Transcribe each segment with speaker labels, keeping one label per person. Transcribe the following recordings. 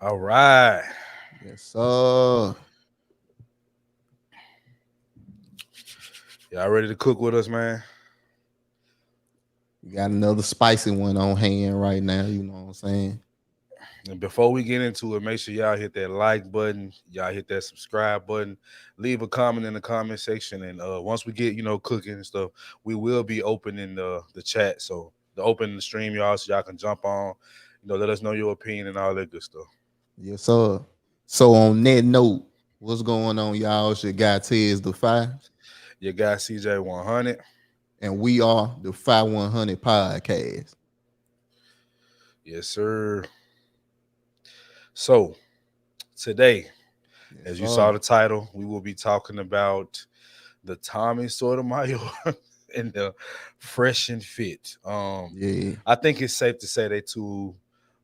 Speaker 1: All right.
Speaker 2: Yes, sir.
Speaker 1: Y'all ready to cook with us, man?
Speaker 2: We got another spicy one on hand right now. You know what I'm saying?
Speaker 1: And before we get into it, make sure y'all hit that like button. Y'all hit that subscribe button. Leave a comment in the comment section. And once we get, cooking and stuff, we will be opening the chat. So the open the stream, y'all, so y'all can jump on, let us know your opinion and all that good stuff.
Speaker 2: Yes, sir. So on that note, what's going on, y'all? It's your guy Tez the Five,
Speaker 1: Your guy CJ 100.
Speaker 2: and we are the 5100 Podcast.
Speaker 1: Yes, sir. So today,
Speaker 2: Yes,
Speaker 1: as you
Speaker 2: sir.
Speaker 1: saw the title, we will be talking about the Tommy Sotomayor and the Fresh and Fit.
Speaker 2: Yeah,
Speaker 1: I think it's safe to say they two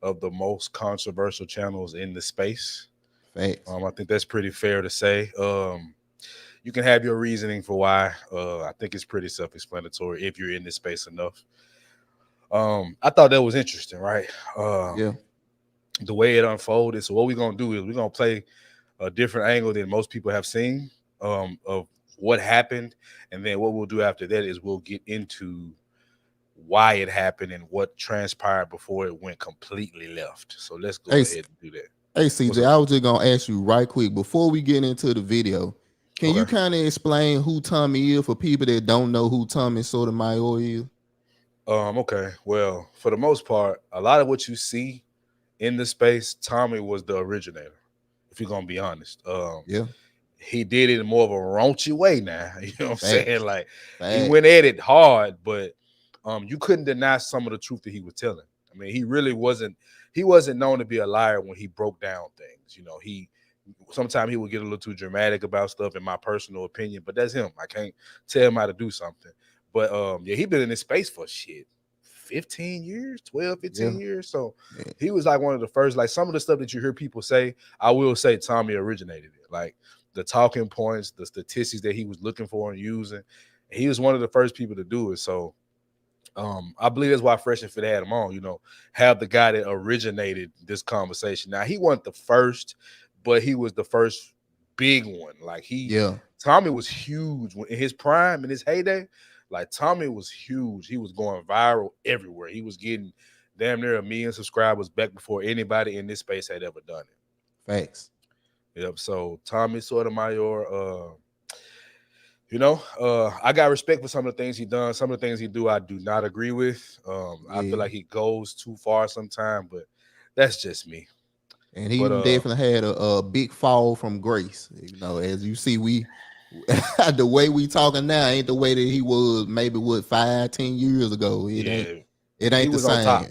Speaker 1: of the most controversial channels in the space.
Speaker 2: facts.
Speaker 1: I think that's pretty fair to say. You can have your reasoning for why. I think it's pretty self-explanatory if you're in this space enough. I thought that was interesting, right?
Speaker 2: Yeah,
Speaker 1: The way it unfolded. So what we're gonna do is we're gonna play a different angle than most people have seen of what happened, and then what we'll do after that is we'll get into why it happened and what transpired before it went completely left. So let's go
Speaker 2: hey,
Speaker 1: ahead and do that.
Speaker 2: hey,
Speaker 1: What's
Speaker 2: CJ,
Speaker 1: up?
Speaker 2: I was just gonna ask you right quick before we get into the video. Can you
Speaker 1: Okay.
Speaker 2: kind of explain who Tommy is for people that don't know who Tommy Sotomayor is?
Speaker 1: Okay. Well, for the most part, a lot of what you see in the space, Tommy was the originator. If you're gonna be honest,
Speaker 2: Yeah,
Speaker 1: he did it in more of a raunchy way. Now, you know what I'm saying?
Speaker 2: facts,
Speaker 1: Like he went
Speaker 2: facts.
Speaker 1: at it hard, but you couldn't deny some of the truth that he was telling. I mean, he really wasn't. He wasn't known to be a liar when he broke down things. He sometimes he would get a little too dramatic about stuff, in my personal opinion. But that's him. I can't tell him how to do something. But yeah, he been in this space for shit 15 years, 12,
Speaker 2: Yeah,
Speaker 1: 15 years. So
Speaker 2: yeah,
Speaker 1: he was like one of the first. Like some of the stuff that you hear people say, I will say Tommy originated it. Like the talking points, the statistics that he was looking for and using. He was one of the first people to do it. So I believe that's why Fresh and Fit had him on, have the guy that originated this conversation. Now he wasn't the first, but he was the first big one. Like
Speaker 2: yeah.
Speaker 1: Tommy was huge in his prime, in his heyday. Like Tommy was huge. He was going viral everywhere. He was getting damn near 1 million subscribers back before anybody in this space had ever done
Speaker 2: Facts.
Speaker 1: it. Yep. So Tommy Sotomayor, I got respect for some of the things he done. Some of the things he do, I do not agree with. I feel
Speaker 2: Yeah.
Speaker 1: like he goes too far sometimes, but that's just me.
Speaker 2: And he
Speaker 1: But
Speaker 2: definitely had a big fall from grace. As you see, we the way we talking now ain't the way that he was maybe 5, 10 years ago.
Speaker 1: yeah,
Speaker 2: It
Speaker 1: he
Speaker 2: ain't the
Speaker 1: was on
Speaker 2: same.
Speaker 1: top.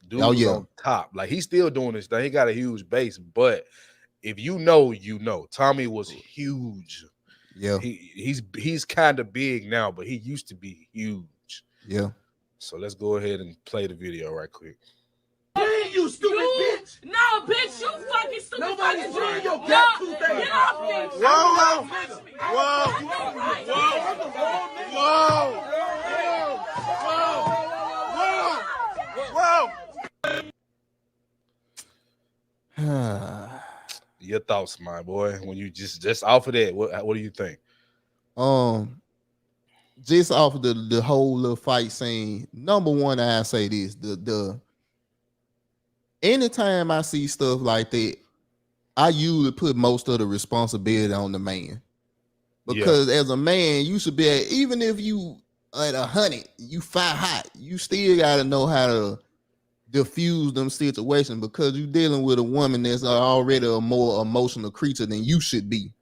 Speaker 1: Dude
Speaker 2: Oh
Speaker 1: was
Speaker 2: yeah,
Speaker 1: on top. Like he's still doing this thing. He got a huge base, but if you know, you know. Tommy was huge.
Speaker 2: yeah,
Speaker 1: He's kind of big now, but he used to be huge.
Speaker 2: yeah.
Speaker 1: So let's go ahead and play the video right quick.
Speaker 3: You stupid bitch! No, bitch, you fucking stupid. Nobody's doing your got two things. Get off me! Whoa, whoa, whoa, whoa,
Speaker 1: Your thoughts, my boy, when you just off of that, what do you think?
Speaker 2: um, just off of the whole little fight scene. Number one, I say this: the anytime I see stuff like that, I usually put most of the responsibility on the man.
Speaker 1: Yeah,
Speaker 2: Because as a man, you should be even if you at 100, you fight hot, you still gotta know how to diffuse them situations because you're dealing with a woman that's already a more emotional creature than you should be.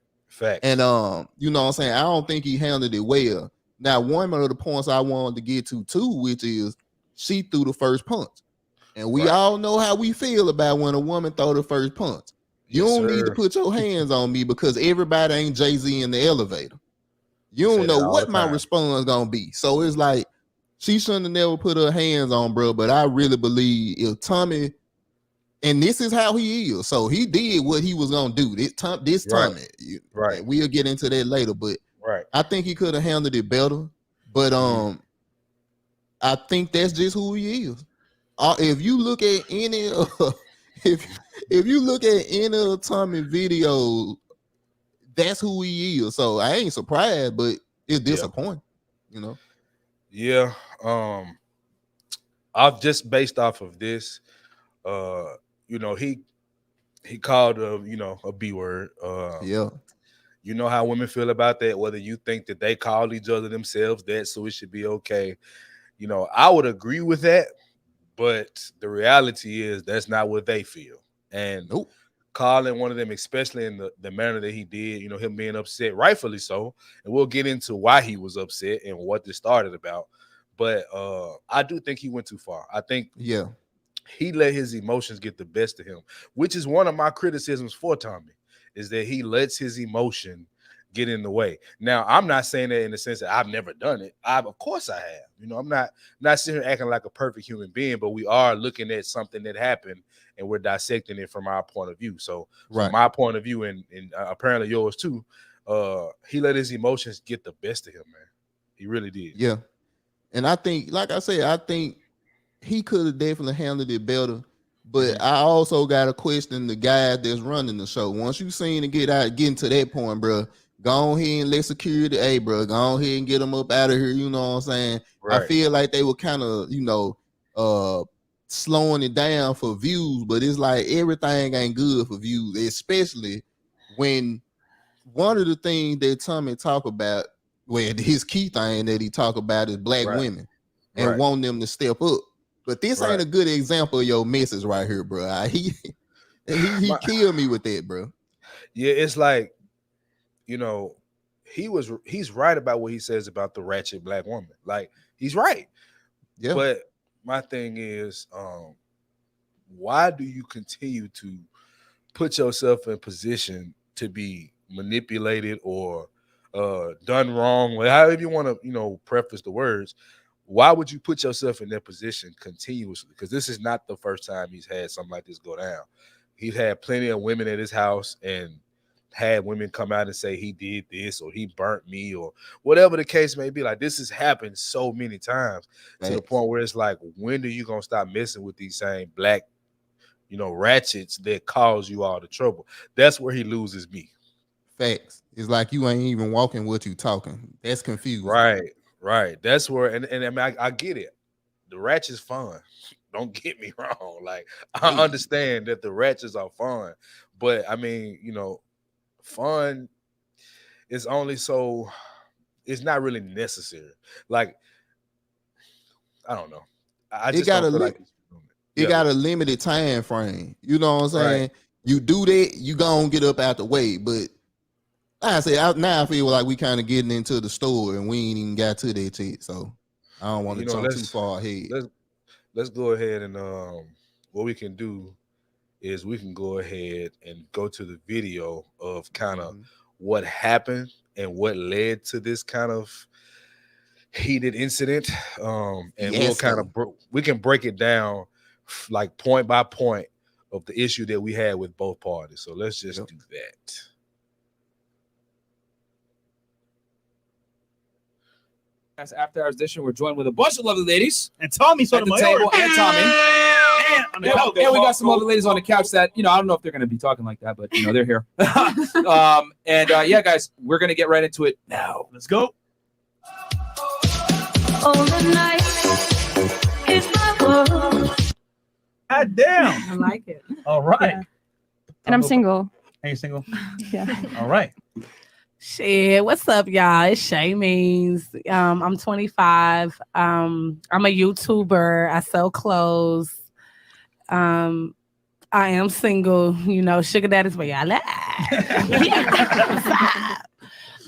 Speaker 2: And
Speaker 1: facts.
Speaker 2: you know what I'm saying? I don't think he handled it well. Now, one of the points I wanted to get to too, which is she threw the first punch. And we
Speaker 1: Right.
Speaker 2: all know how we feel about when a woman throw the first punch. You
Speaker 1: Yes,
Speaker 2: don't need to
Speaker 1: sir.
Speaker 2: put your hands on me because everybody ain't Jay-Z in the elevator. You
Speaker 1: You
Speaker 2: don't
Speaker 1: say
Speaker 2: know
Speaker 1: that all the
Speaker 2: what my
Speaker 1: time.
Speaker 2: response gonna be. So it's like she shouldn't have never put her hands on, bro. But I really believe if Tommy, and this is how he is, so he did what he was gonna do. This
Speaker 1: Right.
Speaker 2: Tommy,
Speaker 1: Right.
Speaker 2: and we'll get into that later. But
Speaker 1: Right.
Speaker 2: I think he could have handled it better. But
Speaker 1: Mhm.
Speaker 2: I think that's just who he is. If you look at if you look at any of Tommy videos, that's who he is. So I ain't surprised, but it's disappointing, you know.
Speaker 1: Yeah. I've just based off of this, you know, he called a B word.
Speaker 2: Yeah.
Speaker 1: You know how women feel about that, whether you think that they call each other themselves that, so it should be okay. You know, I would agree with that, but the reality is that's not what they feel. And
Speaker 2: Nope.
Speaker 1: calling one of them, especially in the manner that he did, you know, him being upset, rightfully so. And we'll get into why he was upset and what this started about. But I do think he went too far. I think
Speaker 2: Yeah.
Speaker 1: he let his emotions get the best of him, which is one of my criticisms for Tommy, is that he lets his emotion get in the way. Now, I'm not saying that in the sense that I've never done it. Of course I have. You know, I'm not sitting here acting like a perfect human being, but we are looking at something that happened and we're dissecting it from our point of view. So from my point of view, and apparently yours too, he let his emotions get the best of him, man. He really did.
Speaker 2: Yeah. And I think, like I said, I think he could have definitely handled it better. But I also got to question the guy that's running the show. Once you seen it getting to that point, bro, go ahead and let security, hey, bro, go ahead and get them up out of here. You know what I'm saying?
Speaker 1: Right.
Speaker 2: I feel like they were kind of, slowing it down for views, but it's like everything ain't good for views, especially when one of the things that Tommy talk about, well, his key thing that he talk about is black women and want them to step up. But this ain't a good example of your missus right here, bro. He killed me with that, bro.
Speaker 1: Yeah, it's like, you know, he's right about what he says about the ratchet black woman. Like, he's right.
Speaker 2: Yeah.
Speaker 1: But my thing is, why do you continue to put yourself in position to be manipulated or done wrong? However you want to, preface the words. Why would you put yourself in that position continuously? Because this is not the first time he's had something like this go down. He's had plenty of women at his house and had women come out and say he did this or he burnt me or whatever the case may be. Like, this has happened so many times to the point where it's like, when are you gonna stop messing with these same black, ratchets that cause you all the trouble? That's where he loses me.
Speaker 2: Facts. It's like you ain't even walking what you talking. That's confusing.
Speaker 1: Right. That's where, and I mean, I get it. The ratchet's fun. Don't get me wrong. Like, I understand that the ratchets are fun, but I mean, fun is only so, it's not really necessary. Like, I don't know. I just don't feel like
Speaker 2: it got a limited time frame. You know what I'm saying? Right. You do that, you gonna get up out the way. But like I say, now I feel like we kind of getting into the store and we ain't even got to that yet. So I don't want to jump too far ahead.
Speaker 1: Let's go ahead and what we can do is we can go ahead and go to the video of kind of what happened and what led to this kind of heated incident. And we'll kind of we can break it down like point by point of the issue that we had with both parties. So let's just do that.
Speaker 4: After our edition, we're joined with a bunch of lovely ladies
Speaker 5: and Tommy
Speaker 4: Sotomayor and Tommy. And we got some other ladies on the couch that, I don't know if they're going to be talking like that, but they're here. Yeah, guys, we're going to get right into it now.
Speaker 5: Let's go.
Speaker 3: All the night is my world.
Speaker 5: God damn.
Speaker 6: I like it.
Speaker 5: All right. Yeah.
Speaker 6: And I'm single.
Speaker 5: Are you single?
Speaker 6: Yeah.
Speaker 5: All right.
Speaker 6: Shit, what's up, y'all? It's Shay Means. I'm 25. I'm a YouTuber. I sell clothes. I am single. Sugar daddy's where y'all at.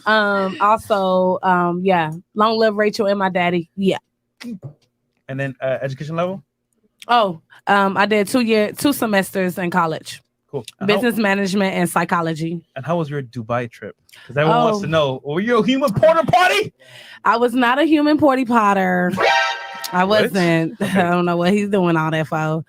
Speaker 6: Also, long live Rachel and my daddy. Yeah.
Speaker 5: And then education level?
Speaker 6: Oh, I did 2 semesters in college.
Speaker 5: Cool.
Speaker 6: Business management and psychology.
Speaker 5: And how was your Dubai trip? Because everyone wants to know, were you a human porter potty?
Speaker 6: I was not a human porty potter. I wasn't. Okay. I don't know what he's doing all that for.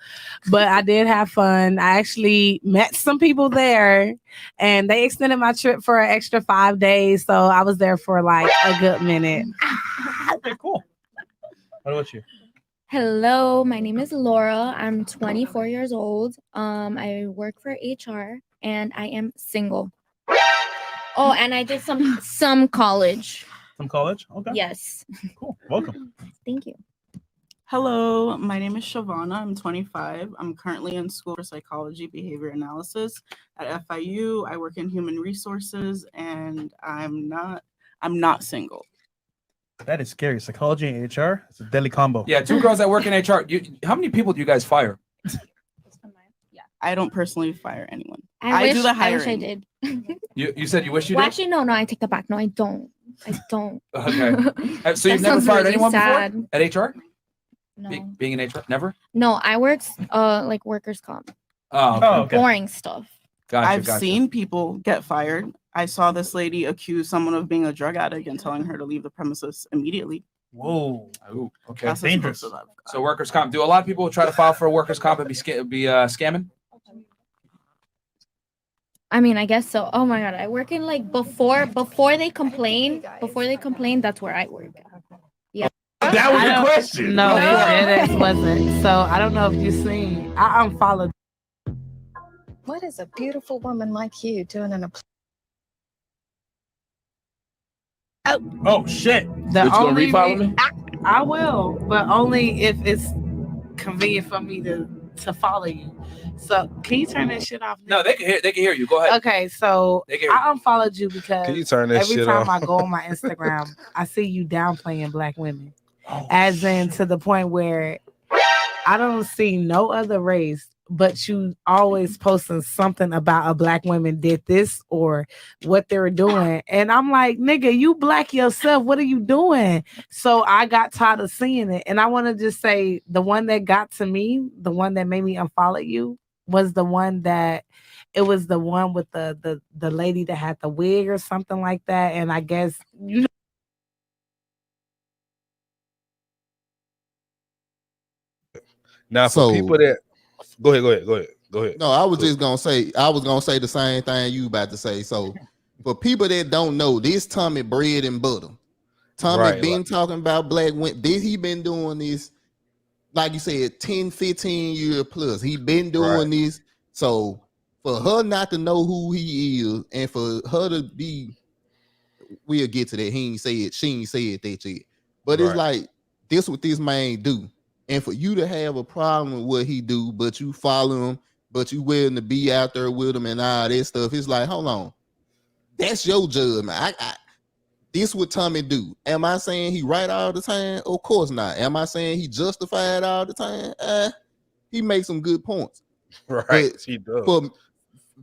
Speaker 6: But I did have fun. I actually met some people there and they extended my trip for an extra 5 days. So I was there for like a good minute.
Speaker 5: Okay, cool. What about you?
Speaker 7: Hello, my name is Laura. I'm 24 years old. I work for HR and I am single. Oh, and I did some college.
Speaker 5: Some college? Okay.
Speaker 7: Yes.
Speaker 5: Cool. Welcome.
Speaker 7: Thank you.
Speaker 8: Hello, my name is Shavana. I'm 25. I'm currently in school for psychology behavior analysis at FIU. I work in human resources and I'm not single.
Speaker 5: That is scary. Psychology and HR. It's a deadly combo.
Speaker 4: Yeah, two girls that work in HR. How many people do you guys fire?
Speaker 8: I don't personally fire anyone.
Speaker 7: I
Speaker 8: do the
Speaker 7: I wish I
Speaker 8: hiring.
Speaker 7: did.
Speaker 4: You said you wish you
Speaker 7: Well,
Speaker 4: did?
Speaker 7: actually, no, I take that back. No, I don't.
Speaker 4: Okay. So you've
Speaker 7: That
Speaker 4: never
Speaker 7: sounds
Speaker 4: fired
Speaker 7: really
Speaker 4: anyone
Speaker 7: sad.
Speaker 4: before at HR?
Speaker 7: No.
Speaker 4: Being in HR? Never?
Speaker 7: No, I work like workers' comp.
Speaker 4: Oh, okay.
Speaker 5: Oh, okay.
Speaker 7: Boring stuff.
Speaker 8: I've seen people get fired. I saw this lady accuse someone of being a drug addict and telling her to leave the premises immediately.
Speaker 5: Whoa.
Speaker 4: Ooh, okay.
Speaker 8: That's as
Speaker 5: Dangerous.
Speaker 8: close as I've got.
Speaker 4: So workers' comp. Do a lot of people try to file for workers' comp and be scamming?
Speaker 7: I mean, I guess so. Oh my god, I work in like before they complain. Before they complain, that's where I work. Yeah.
Speaker 5: That was
Speaker 6: I
Speaker 5: your
Speaker 6: don't-
Speaker 5: question.
Speaker 6: No, it wasn't. So I don't know if you seen. I unfollowed.
Speaker 9: What is a beautiful woman like you doing in a
Speaker 5: Oh shit.
Speaker 6: The
Speaker 1: You gonna
Speaker 6: only
Speaker 1: refollow me?
Speaker 6: I will, but only if it's convenient for me to follow you. So can you turn that shit off?
Speaker 4: No, they can hear. They can hear you. Go ahead.
Speaker 6: Okay, so
Speaker 4: They can hear you.
Speaker 6: I unfollowed you because
Speaker 1: Can you turn that
Speaker 6: every
Speaker 1: shit
Speaker 6: time
Speaker 1: off?
Speaker 6: I go on my Instagram, I see you downplaying black women,
Speaker 5: Oh,
Speaker 6: as in to the point where I don't see no other race, but you always posting something about a black woman did this or what they're doing, and I'm like, nigga, you black yourself. What are you doing? So I got tired of seeing it, and I want to just say the one that got to me, the one that made me unfollow you, was the one that. It was the one with the lady that had the wig or something like that, and I guess you know.
Speaker 1: Now, for
Speaker 2: So-
Speaker 1: people that go ahead.
Speaker 2: No, I was just gonna say the same thing you about to say. So for people that don't know, this Tommy bread and butter. Tommy
Speaker 1: Right,
Speaker 2: been
Speaker 1: like-
Speaker 2: talking about black women. He been doing this, like you said, 10, 15 year plus. He been doing
Speaker 1: Right.
Speaker 2: this. So for her not to know who he is, and for her to be, we'll get to that. She ain't said that yet. But it's
Speaker 1: Right.
Speaker 2: like this what this man do. And for you to have a problem with what he do, but you follow him, but you willing to be out there with him and all that stuff, it's like, hold on. That's your judgment. This what Tommy do. Am I saying he right all the time? Of course not. Am I saying he justified all the time? He makes some good points.
Speaker 1: Right,
Speaker 2: But
Speaker 1: he does.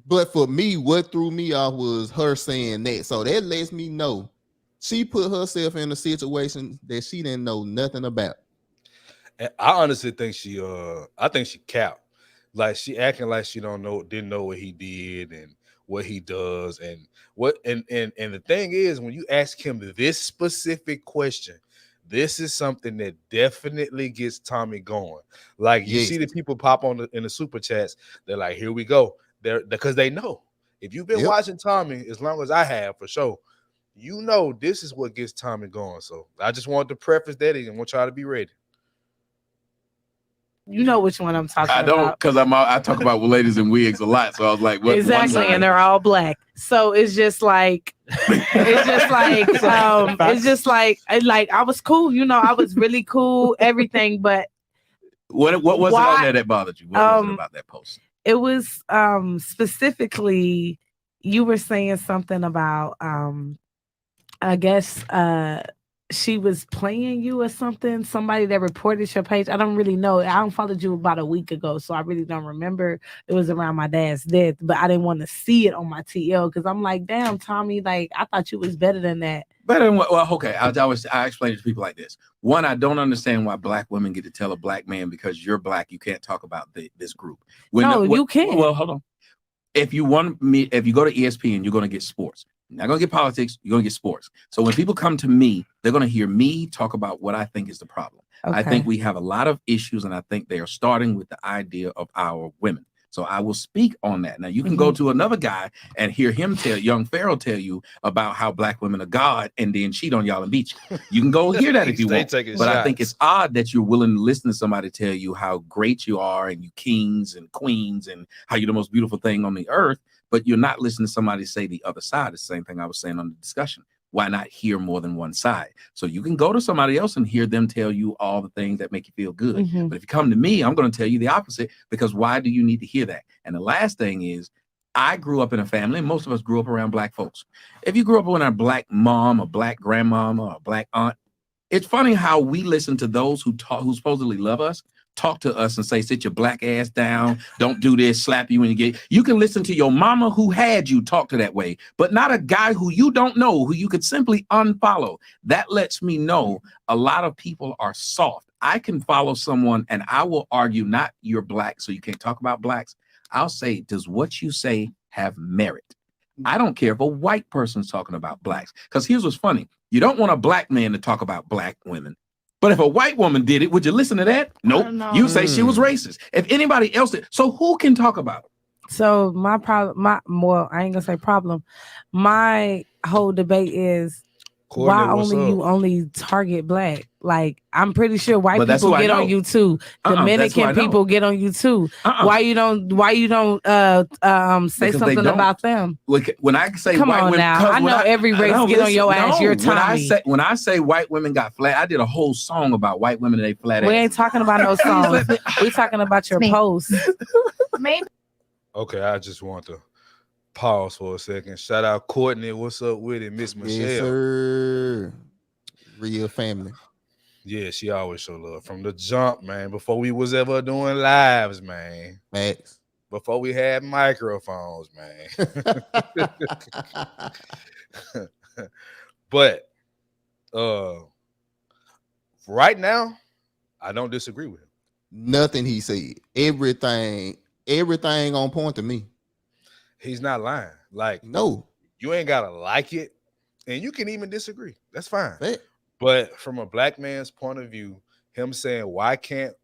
Speaker 2: But for me, what threw me off was her saying that. So that lets me know she put herself in a situation that she didn't know nothing about.
Speaker 1: And I honestly think I think she capped. Like she acting like she didn't know what he did and what he does and what and the thing is, when you ask him this specific question, this is something that definitely gets Tommy going. Like you
Speaker 2: Yes.
Speaker 1: see the people pop on in the super chats, they're like, here we go. They're because they know. If you've been
Speaker 2: Yep.
Speaker 1: watching Tommy as long as I have, for sure, you know this is what gets Tommy going. So I just wanted to preface that and want y'all to be ready.
Speaker 6: You know which one I'm talking
Speaker 10: I don't,
Speaker 6: about.
Speaker 10: because I talk about ladies in wigs a lot. So I was like, what?
Speaker 6: Exactly, and they're all black. So it's just like I was cool, I was really cool, everything, but
Speaker 10: What was it
Speaker 6: Why-
Speaker 10: on there that bothered you? What was it about that post?
Speaker 6: it was specifically you were saying something about I guess she was playing you or something, somebody that reported your page. I don't really know. I unfollowed you about a week ago, so I really don't remember. It was around my dad's death, but I didn't want to see it on my TL because I'm like, damn, Tommy, like I thought you was better than that.
Speaker 10: Better than what? Well, okay. I explain it to people like this. One, I don't understand why black women get to tell a black man because you're black, you can't talk about this group.
Speaker 6: You can't.
Speaker 10: Well, hold on. If you go to ESPN, you're going to get sports. You're not going to get politics. You're going to get sports. So when people come to me, they're going to hear me talk about what I think is the problem. I
Speaker 6: Okay.
Speaker 10: think we have a lot of issues, and I think they are starting with the idea of our women. So I will speak on that. Now you can go to another guy and hear him tell young Pharaoh tell you about how black women are God and then cheat on y'all and beat you. You can go hear that if you want. But I think it's odd that you're willing to listen to somebody tell you how great you are and you kings and queens and how you're the most beautiful thing on the earth, but you're not listening to somebody say the other side. The same thing I was saying on the discussion. Why not hear more than one side? So you can go to somebody else and hear them tell you all the things that make you feel good. But if you come to me, I'm going to tell you the opposite, because why do you need to hear that? And the last thing is, I grew up in a family, and most of us grew up around black folks. If you grew up with a black mom, a black grandmama, or a black aunt, it's funny how we listen to those who supposedly love us, talk to us and say, sit your black ass down, don't do this, slap you when you get. You can listen to your mama who had you talk to that way, but not a guy who you don't know, who you could simply unfollow. That lets me know a lot of people are soft. I can follow someone and I will argue, not you're black, so you can't talk about blacks. I'll say, does what you say have merit? I don't care if a white person's talking about blacks, because here's what's funny. You don't want a black man to talk about black women. But if a white woman did it, would you listen to that? Nope. You say she was racist. If anybody else did, so who can talk about it?
Speaker 6: So my problem, I ain't gonna say problem. My whole debate is
Speaker 1: Courtney,
Speaker 6: you only target black. Like, I'm pretty sure white
Speaker 10: But that's
Speaker 6: people
Speaker 10: who I
Speaker 6: get on
Speaker 10: know.
Speaker 6: you too. Dominican people get on you too. Why you don't say
Speaker 10: Because they
Speaker 6: something
Speaker 10: don't.
Speaker 6: about them?
Speaker 10: When I say
Speaker 6: Come
Speaker 10: white
Speaker 6: on
Speaker 10: women,
Speaker 6: now. I know every race get on your ass. You're Tommy.
Speaker 10: When I say white women got flat, I did a whole song about white women and they flat
Speaker 6: We
Speaker 10: ass.
Speaker 6: ain't talking about no songs. We talking about your posts.
Speaker 7: Maybe.
Speaker 1: Okay, I just want to pause for a second. Shout out Courtney. What's up with it, Miss Michelle?
Speaker 2: Yes, sir. Real family.
Speaker 1: Yeah, she always show love from the jump, man. Before we was ever doing lives, man.
Speaker 2: Max.
Speaker 1: Before we had microphones, man. But right now, I don't disagree with him.
Speaker 2: Nothing he said. Everything on point to me.
Speaker 1: He's not lying. Like,
Speaker 2: no,
Speaker 1: you ain't gotta like it, and you can even disagree. That's fine.
Speaker 2: Fact.
Speaker 1: But from a black man's point of view, him saying, why can't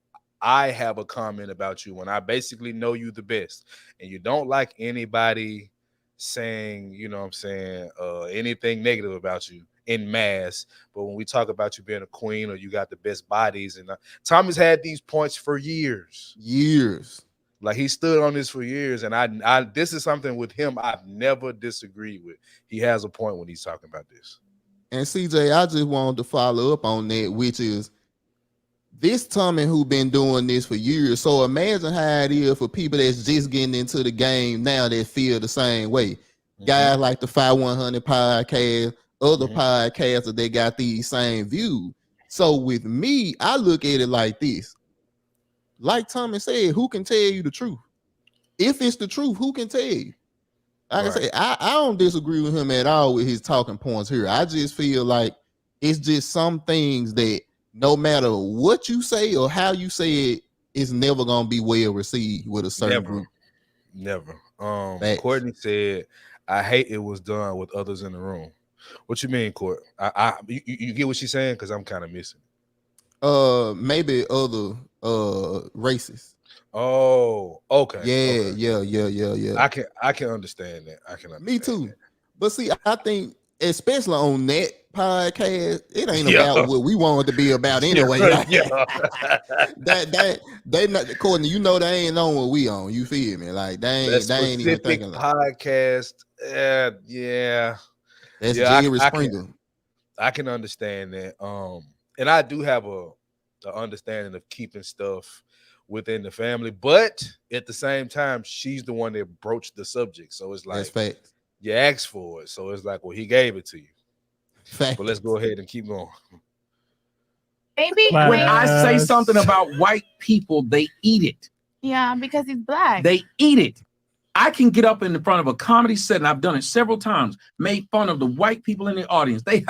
Speaker 1: I have a comment about you when I basically know you the best, and you don't like anybody saying, you know what I'm saying, anything negative about you in mass. But when we talk about you being a queen or you got the best bodies, and Tommy's had these points for years. Like, he stood on this for years, and I this is something with him I've never disagreed with. He has a point when he's talking about this.
Speaker 2: And CJ, I just wanted to follow up on that, which is this Tommy who been doing this for years. So imagine how it is for people that's just getting into the game now that feel the same way. Guys like the 5100 podcast, other podcasters that got these same views. So with me, I look at it like this. Like Tommy said, who can tell you the truth? If it's the truth, who can tell you? Like I say, I don't disagree with him at all with his talking points here. I just feel like it's just some things that no matter what you say or how you say it, it's never gonna be well received with a certain group.
Speaker 1: Never. Courtney said, I hate it was done with others in the room. What you mean, Court? You get what she's saying? Because I'm kind of missing.
Speaker 2: Maybe other races.
Speaker 1: Oh, okay.
Speaker 2: Yeah.
Speaker 1: I can understand that. I can understand.
Speaker 2: Me too. That. But see, I think especially on that podcast, it ain't about what we want it to be about anyway. They not Courtney, you know they ain't on what we on. You feel me? Like they ain't even thinking like
Speaker 1: podcast. Yeah.
Speaker 2: That's Jerry Springer.
Speaker 1: I can understand that. And I do have a understanding of keeping stuff within the family, but at the same time, she's the one that broached the subject. So it's like,
Speaker 2: that's fact.
Speaker 1: You asked for it. So it's like, well, he gave it to you.
Speaker 2: Fact.
Speaker 1: But let's go ahead and keep going.
Speaker 7: Maybe
Speaker 10: when I say something about white people, they eat it.
Speaker 11: Yeah, because he's black.
Speaker 10: They eat it. I can get up in front of a comedy set, and I've done it several times, made fun of the white people in the audience. They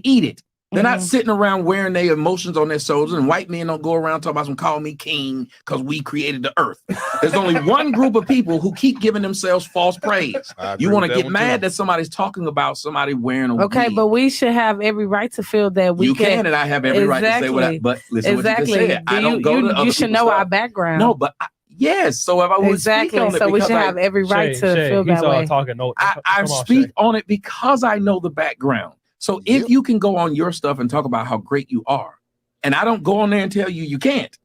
Speaker 10: eat it. They're not sitting around wearing their emotions on their shoulders, and white men don't go around talking about some call me king because we created the earth. There's only one group of people who keep giving themselves false praise. You want to get mad that somebody's talking about somebody wearing a wig.
Speaker 6: But we should have every right to feel that we
Speaker 10: can, and I have every right to say what I, but listen what you just said. I don't go to other
Speaker 6: you should know
Speaker 10: stuff.
Speaker 6: our background.
Speaker 10: No, but yes. So if I would speak on it,
Speaker 6: so we should have every right to feel that way.
Speaker 10: I speak on it because I know the background. So if you can go on your stuff and talk about how great you are, and I don't go on there and tell you you can't,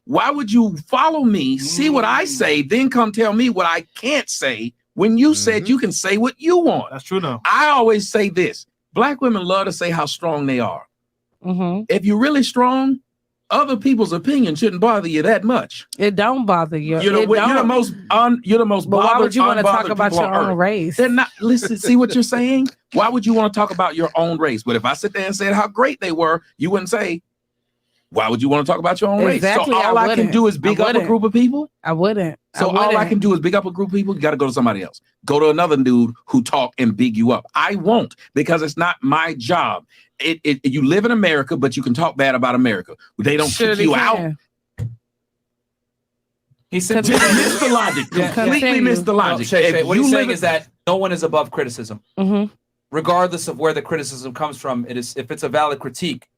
Speaker 10: why would you follow me, see what I say, then come tell me what I can't say when you said you can say what you want?
Speaker 5: That's true, though.
Speaker 10: I always say this. Black women love to say how strong they are. If you're really strong, other people's opinion shouldn't bother you that much.
Speaker 6: It don't bother you.
Speaker 10: You're the most
Speaker 6: But why would you want to talk about your own race?
Speaker 10: They're not. Listen, see what you're saying? Why would you want to talk about your own race? But if I sit there and said how great they were, you wouldn't say, why would you want to talk about your own race? So all I can do is big up a group of people?
Speaker 6: I wouldn't.
Speaker 10: So all I can do is big up a group of people? You got to go to somebody else. Go to another dude who talk and big you up. I won't, because it's not my job. You live in America, but you can talk bad about America. They don't kick you out.
Speaker 4: He said,
Speaker 10: just missed the logic. Completely missed the logic.
Speaker 4: Shay, what he's saying is that no one is above criticism. Regardless of where the criticism comes from, if it's a valid critique,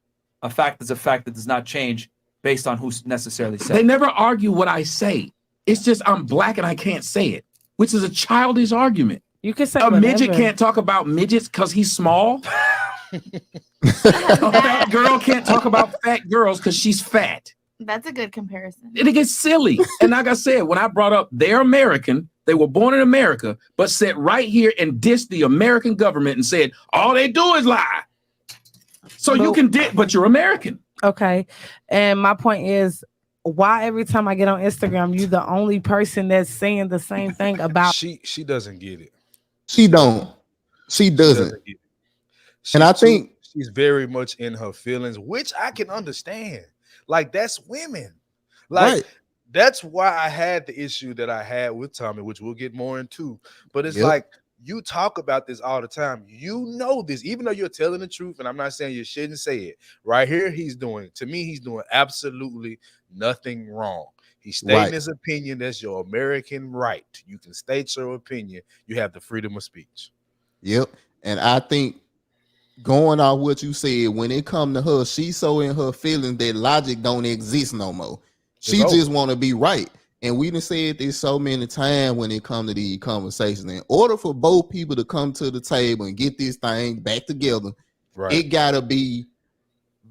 Speaker 4: a fact is a fact that does not change based on who's necessarily said.
Speaker 10: They never argue what I say. It's just I'm black and I can't say it, which is a childish argument.
Speaker 6: You can say
Speaker 10: a midget can't talk about midgets because he's small. A fat girl can't talk about fat girls because she's fat.
Speaker 11: That's a good comparison.
Speaker 10: It gets silly. And like I said, when I brought up they're American, they were born in America, but sat right here and dissed the American government and said, all they do is lie. So you can but you're American.
Speaker 6: Okay. And my point is, why every time I get on Instagram, you're the only person that's saying the same thing about
Speaker 1: she doesn't get it.
Speaker 2: She doesn't get it. And I think
Speaker 1: she's very much in her feelings, which I can understand. Like, that's women. Like, that's why I had the issue that I had with Tommy, which we'll get more into. But it's like, you talk about this all the time. You know this, even though you're telling the truth, and I'm not saying you shouldn't say it. Right here, he's doing absolutely nothing wrong. He's stating his opinion. That's your American right. You can state your opinion. You have the freedom of speech.
Speaker 2: Yep. And I think, going off what you said, when it come to her, she's so in her feelings that logic don't exist no more. She just want to be right. And we done said this so many times when it come to these conversations. In order for both people to come to the table and get this thing back together, it gotta be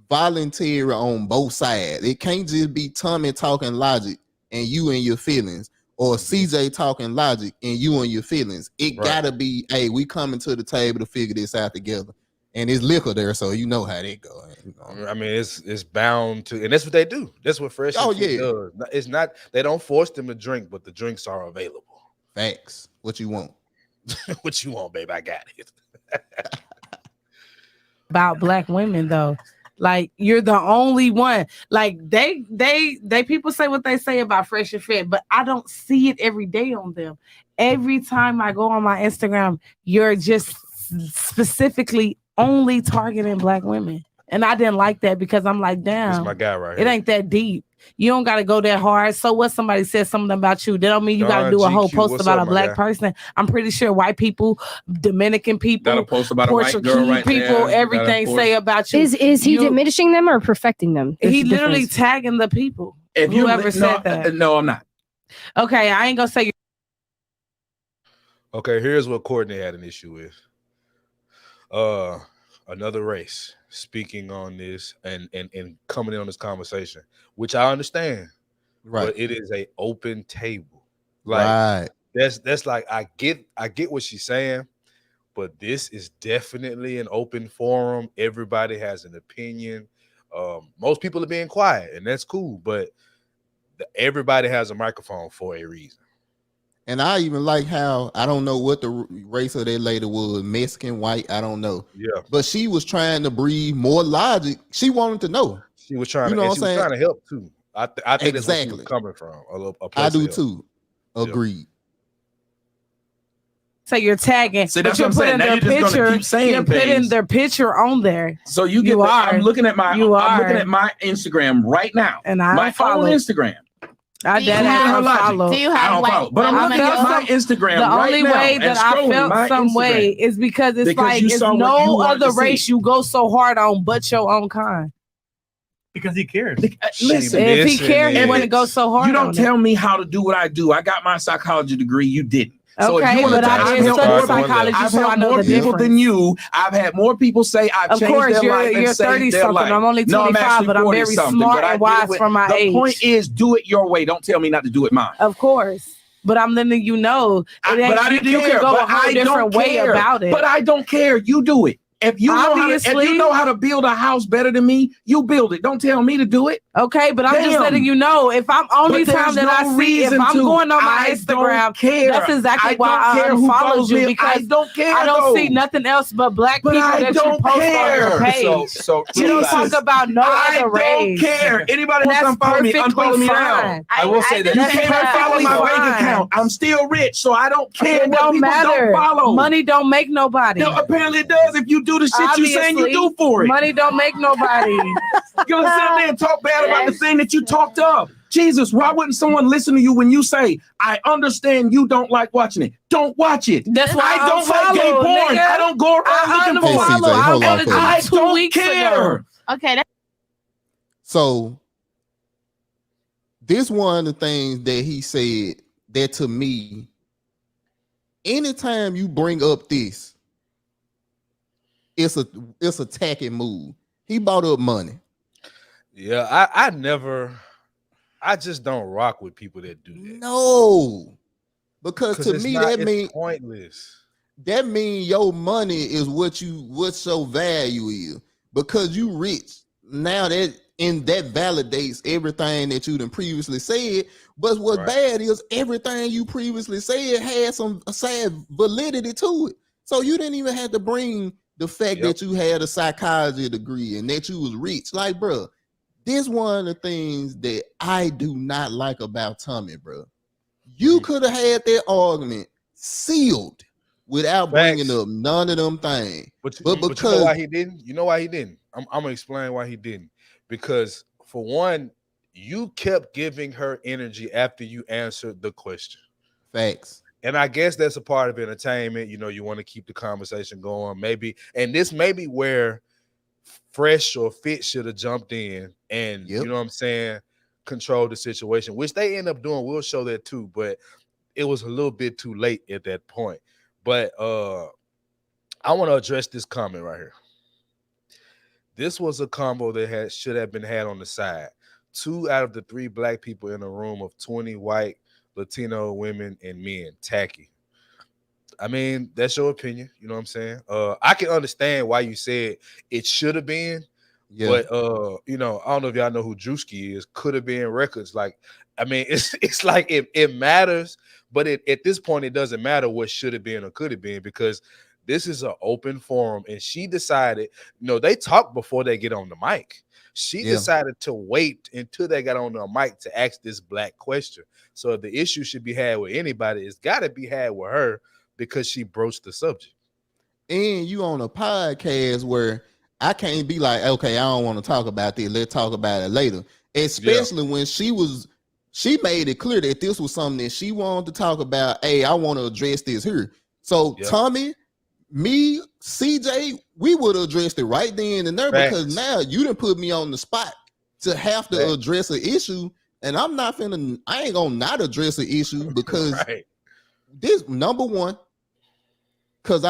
Speaker 2: voluntary on both sides. It can't just be Tommy talking logic and you and your feelings, or CJ talking logic and you and your feelings. It gotta be, hey, we coming to the table to figure this out together. And it's liquor there, so you know how they go. You know?
Speaker 1: I mean, it's bound to, and that's what they do. That's what Fresh does. It's not, they don't force them to drink, but the drinks are available.
Speaker 2: Facts. What you want?
Speaker 1: What you want, babe? I got it.
Speaker 6: About black women, though. Like, you're the only one. Like, they people say what they say about Fresh and Fit, but I don't see it every day on them. Every time I go on my Instagram, you're just specifically only targeting black women. And I didn't like that, because I'm like, damn,
Speaker 1: this is my guy right
Speaker 6: here. It ain't that deep. You don't got to go that hard. So what, somebody said something about you, that don't mean you got to do a whole post about a black person. I'm pretty sure white people, Dominican people,
Speaker 10: got a post about
Speaker 6: Portuguese
Speaker 10: a white girl right
Speaker 6: people, everything say about you.
Speaker 12: Is he diminishing them or perfecting them?
Speaker 6: He literally tagging the people.
Speaker 10: If
Speaker 6: whoever said that.
Speaker 10: No, I'm not.
Speaker 6: Okay, I ain't gonna say.
Speaker 1: Okay, here's what Courtney had an issue with. Another race speaking on this and coming in on this conversation, which I understand, but it is a open table. Like that's like, I get what she's saying, but this is definitely an open forum. Everybody has an opinion. Most people are being quiet, and that's cool, but everybody has a microphone for a reason.
Speaker 2: And I even like how, I don't know what the race of that lady was, Mexican, white, I don't know.
Speaker 1: Yeah.
Speaker 2: But she was trying to breathe more logic. She wanted to know.
Speaker 1: She was trying to, and she was trying to help too. I think that's where she was coming from.
Speaker 2: I do too. Agreed.
Speaker 6: So you're tagging.
Speaker 10: See,
Speaker 6: but
Speaker 10: that's
Speaker 6: you're
Speaker 10: what I'm saying.
Speaker 6: putting
Speaker 10: Now
Speaker 6: their
Speaker 10: you're just gonna
Speaker 6: picture.
Speaker 10: keep saying
Speaker 6: You're putting
Speaker 10: things.
Speaker 6: their picture on there.
Speaker 10: So you get. I'm looking at my.
Speaker 6: You
Speaker 10: I'm
Speaker 6: are.
Speaker 10: looking at my Instagram right now.
Speaker 6: And I
Speaker 10: my
Speaker 6: follow
Speaker 10: own Instagram.
Speaker 6: I
Speaker 10: Do you
Speaker 6: dead
Speaker 10: have-
Speaker 6: ass unfollow.
Speaker 11: Do you
Speaker 10: I
Speaker 11: have
Speaker 10: don't
Speaker 11: like
Speaker 10: follow, but I'm looking at my Instagram
Speaker 6: The
Speaker 10: right
Speaker 6: only
Speaker 10: now
Speaker 6: way
Speaker 10: and
Speaker 6: that I
Speaker 10: scrolling
Speaker 6: felt
Speaker 10: my
Speaker 6: some
Speaker 10: Instagram
Speaker 6: way is because it's
Speaker 10: because
Speaker 6: like
Speaker 10: you
Speaker 6: it's
Speaker 10: saw what you
Speaker 6: no
Speaker 10: wanted
Speaker 6: other
Speaker 10: to see.
Speaker 6: race you go so hard on but your own kind.
Speaker 5: Because he cares.
Speaker 10: Listen,
Speaker 6: if he cared, he wouldn't go so hard.
Speaker 10: You don't
Speaker 6: on
Speaker 10: tell me how to do what I do. I got my psychology degree. You didn't. So
Speaker 6: Okay,
Speaker 10: if you want
Speaker 6: but
Speaker 10: to,
Speaker 6: I
Speaker 10: I've
Speaker 6: did
Speaker 10: helped
Speaker 6: study
Speaker 10: more,
Speaker 6: psychology,
Speaker 10: I've
Speaker 6: so I
Speaker 10: helped
Speaker 6: know
Speaker 10: more
Speaker 6: the
Speaker 10: people
Speaker 6: difference.
Speaker 10: than you. I've had more people say I've
Speaker 6: Of
Speaker 10: changed
Speaker 6: course,
Speaker 10: their life
Speaker 6: you're
Speaker 10: and saved
Speaker 6: 30
Speaker 10: their
Speaker 6: something.
Speaker 10: life.
Speaker 6: I'm only
Speaker 10: No,
Speaker 6: 25,
Speaker 10: actually
Speaker 6: but I'm
Speaker 10: 40
Speaker 6: very
Speaker 10: something,
Speaker 6: smart
Speaker 10: but I
Speaker 6: and
Speaker 10: did it
Speaker 6: wise
Speaker 10: with-
Speaker 6: for my age.
Speaker 10: The point is, do it your way. Don't tell me not to do it mine.
Speaker 6: Of course. But I'm letting you know.
Speaker 10: But I didn't
Speaker 6: you
Speaker 10: care.
Speaker 6: can go
Speaker 10: But
Speaker 6: a whole
Speaker 10: I
Speaker 6: different
Speaker 10: don't
Speaker 6: way
Speaker 10: care.
Speaker 6: about it.
Speaker 10: But I don't care. You do it. If you know how to build a house better than me, you build it. Don't tell me to do it.
Speaker 6: Okay, but I'm just
Speaker 10: Damn.
Speaker 6: letting you know. If I'm only
Speaker 10: But
Speaker 6: time
Speaker 10: there's
Speaker 6: that
Speaker 10: no
Speaker 6: I see, if
Speaker 10: reason
Speaker 6: I'm
Speaker 10: to.
Speaker 6: going on my
Speaker 10: I
Speaker 6: Instagram,
Speaker 10: don't care.
Speaker 6: that's exactly
Speaker 10: I
Speaker 6: why
Speaker 10: don't
Speaker 6: I
Speaker 10: care who
Speaker 6: unfollowed
Speaker 10: follows
Speaker 6: you
Speaker 10: me.
Speaker 6: because
Speaker 10: I don't care,
Speaker 6: I don't see
Speaker 10: though.
Speaker 6: nothing else but black
Speaker 10: But
Speaker 6: people
Speaker 10: I
Speaker 6: that you
Speaker 10: don't
Speaker 6: post on
Speaker 10: care.
Speaker 6: your page.
Speaker 1: So
Speaker 6: you don't talk about no
Speaker 10: I
Speaker 6: other race.
Speaker 10: don't care. Anybody
Speaker 6: And
Speaker 10: wants to
Speaker 6: that's
Speaker 10: unfollow me,
Speaker 6: perfectly
Speaker 10: unfollow me now.
Speaker 6: fine.
Speaker 4: I will say that
Speaker 10: You
Speaker 6: That's
Speaker 10: can't unfollow my
Speaker 6: perfectly
Speaker 10: bank
Speaker 6: fine.
Speaker 10: account. I'm still rich, so I don't care
Speaker 6: It
Speaker 10: what
Speaker 6: don't
Speaker 10: people
Speaker 6: matter.
Speaker 10: don't follow.
Speaker 6: Money don't make nobody.
Speaker 10: No, apparently it does if you do the shit you saying you do for it.
Speaker 6: Money don't make nobody.
Speaker 10: You're gonna sit there and talk bad about the thing that you talked up. Jesus, why wouldn't someone listen to you when you say, I understand you don't like watching it? Don't watch it.
Speaker 6: That's why
Speaker 10: I don't like gay
Speaker 6: unfollow,
Speaker 10: porn.
Speaker 6: nigga.
Speaker 10: I don't go around looking for
Speaker 2: Hey,
Speaker 10: it.
Speaker 2: CJ, hold on,
Speaker 10: And
Speaker 2: please.
Speaker 10: I
Speaker 6: 2
Speaker 10: don't
Speaker 6: weeks
Speaker 10: care.
Speaker 6: ago.
Speaker 11: Okay,
Speaker 2: So this one of the things that he said that to me, anytime you bring up this, it's a tacky move. He bought up money.
Speaker 1: Yeah, I just don't rock with people that do that.
Speaker 2: No, because to
Speaker 1: it's
Speaker 2: me
Speaker 1: not-
Speaker 2: that
Speaker 1: it's
Speaker 2: means
Speaker 1: pointless.
Speaker 2: that means your money is what your value is because you rich. Now that validates everything that you done previously said. But what's bad is everything you previously said had some sad validity to it. So you didn't even have to bring the fact that you had a psychology degree and that you was rich. Like, bro, this one of the things that I do not like about Tommy, bro. You could have had that argument sealed without bringing up none of them things.
Speaker 1: But
Speaker 2: because
Speaker 1: you know why he didn't? You know why he didn't? I'm gonna explain why he didn't. Because for one, you kept giving her energy after you answered the question.
Speaker 2: Facts.
Speaker 1: And I guess that's a part of entertainment. You know, you want to keep the conversation going, maybe. And this may be where Fresh or Fit should have jumped in and you know what I'm saying, control the situation, which they end up doing. We'll show that too, but it was a little bit too late at that point. But I want to address this comment right here. This was a combo that should have been had on the side. 2 out of the 3 black people in a room of 20 white Latino women and men. Tacky. I mean, that's your opinion. You know what I'm saying? I can understand why you said it should have been, but you know, I don't know if y'all know who Drewski is. Could have been records. Like, I mean, it's like it matters, but at this point, it doesn't matter what should have been or could have been because this is an open forum, and she decided. You know, they talk before they get on the mic. She decided to wait until they got on the mic to ask this black question. So if the issue should be had with anybody, it's got to be had with her because she broached the subject.
Speaker 2: And you on a podcast where I can't be like, okay, I don't want to talk about this. Let's talk about it later. Especially when she made it clear that this was something that she wanted to talk about. Hey, I want to address this here. So Tommy, me, CJ, we would have addressed it right then and there because now you done put me on the spot to have to address an issue. And I ain't gonna not address an issue because this number one, because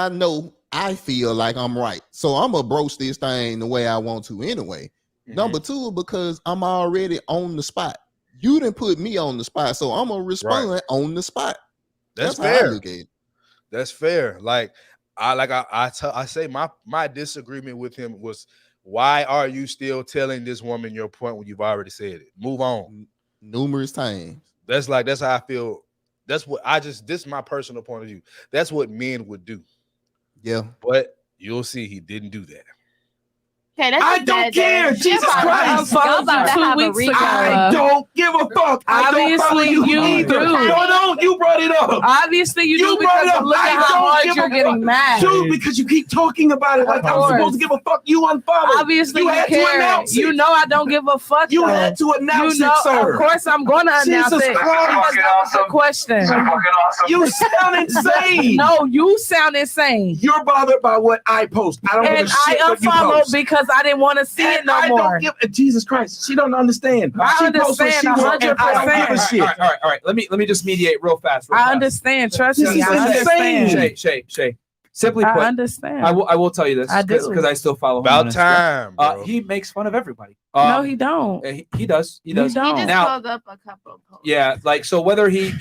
Speaker 2: I feel like I'm right. So I'm gonna broach this thing the way I want to anyway. Number 2, because I'm already on the spot. You didn't put me on the spot, so I'm gonna respond on the spot.
Speaker 1: That's
Speaker 2: how I
Speaker 1: fair.
Speaker 2: look at it.
Speaker 1: That's fair. Like I say my disagreement with him was, why are you still telling this woman your point when you've already said it? Move on.
Speaker 2: Numerous times.
Speaker 1: That's how I feel. This is my personal point of view. That's what men would do.
Speaker 2: Yeah.
Speaker 1: But you'll see he didn't do that.
Speaker 11: Okay, that's
Speaker 10: I don't care. Jesus Christ. I don't give a fuck. I don't follow you either. No, you brought it up.
Speaker 6: Obviously, you do because look at how hard you're getting mad.
Speaker 10: Dude, because you keep talking about it like I'm supposed to give a fuck. You unfollowed.
Speaker 6: Obviously, you
Speaker 10: had
Speaker 6: care.
Speaker 10: to announce it.
Speaker 6: You know I don't give a fuck.
Speaker 10: You had to announce it, sir.
Speaker 6: Of course, I'm going to announce
Speaker 10: Jesus
Speaker 6: it.
Speaker 10: Christ.
Speaker 6: That's a question.
Speaker 10: You sound insane.
Speaker 6: No, you sound insane.
Speaker 10: You're bothered by what I post. I don't give a shit what you
Speaker 6: unfollowed
Speaker 10: post.
Speaker 6: because I didn't want to see it no more.
Speaker 10: Jesus Christ, she don't understand.
Speaker 6: I understand 100%.
Speaker 10: I don't give a shit.
Speaker 4: All right. Let me just mediate real fast.
Speaker 6: I understand. Trust me. I understand.
Speaker 4: Shay. Simply put,
Speaker 6: I understand.
Speaker 4: I will tell you this because I still follow him.
Speaker 1: About time, bro.
Speaker 4: He makes fun of everybody.
Speaker 6: No, he don't.
Speaker 4: He does. He does.
Speaker 6: He don't.
Speaker 11: He just
Speaker 4: Now,
Speaker 11: pulled up a couple of posts.
Speaker 4: yeah, like so whether he,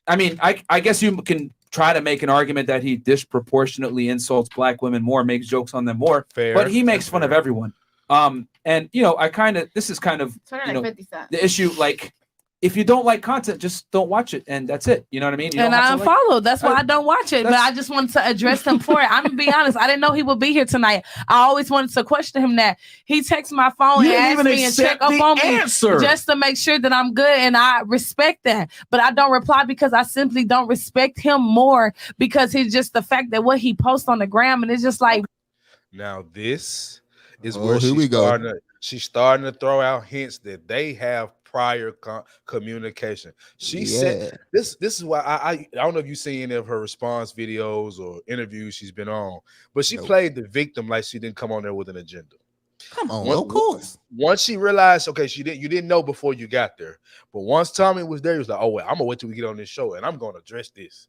Speaker 4: I mean, I guess you can try to make an argument that he disproportionately insults black women more, makes jokes on them more,
Speaker 1: Fair.
Speaker 4: but he makes fun of everyone. And this is kind of the issue. Like, if you don't like content, just don't watch it, and that's it. You know what I mean?
Speaker 6: And I unfollowed. That's why I don't watch it. But I just wanted to address him for it. I'm gonna be honest. I didn't know he would be here tonight. I always wanted to question him that he texts my phone and asks me and check up on me just to make sure that I'm good, and I respect that. But I don't reply because I simply don't respect him more because it's just the fact that what he posts on the gram, and it's just like.
Speaker 1: Now this is where she's starting to throw out hints that they have prior communication. She said this is why I don't know if you've seen any of her response videos or interviews she's been on, but she played the victim like she didn't come on there with an agenda.
Speaker 2: Come on, of course.
Speaker 1: Once she realized, okay, you didn't know before you got there, but once Tommy was there, he was like, oh wait, I'm gonna wait till we get on this show and I'm gonna address this.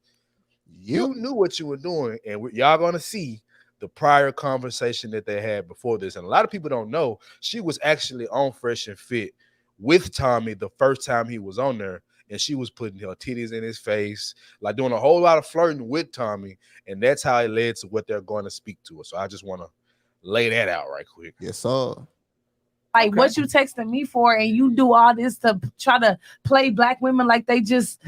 Speaker 1: You knew what you were doing, and y'all gonna see the prior conversation that they had before this. And a lot of people don't know she was actually on Fresh and Fit with Tommy the first time he was on there, and she was putting her titties in his face, like doing a whole lot of flirting with Tommy, and that's how it led to what they're going to speak to her. So I just want to lay that out right quick.
Speaker 2: Yes, sir.
Speaker 6: Like what you texting me for, and you do all this to try to play black women like they just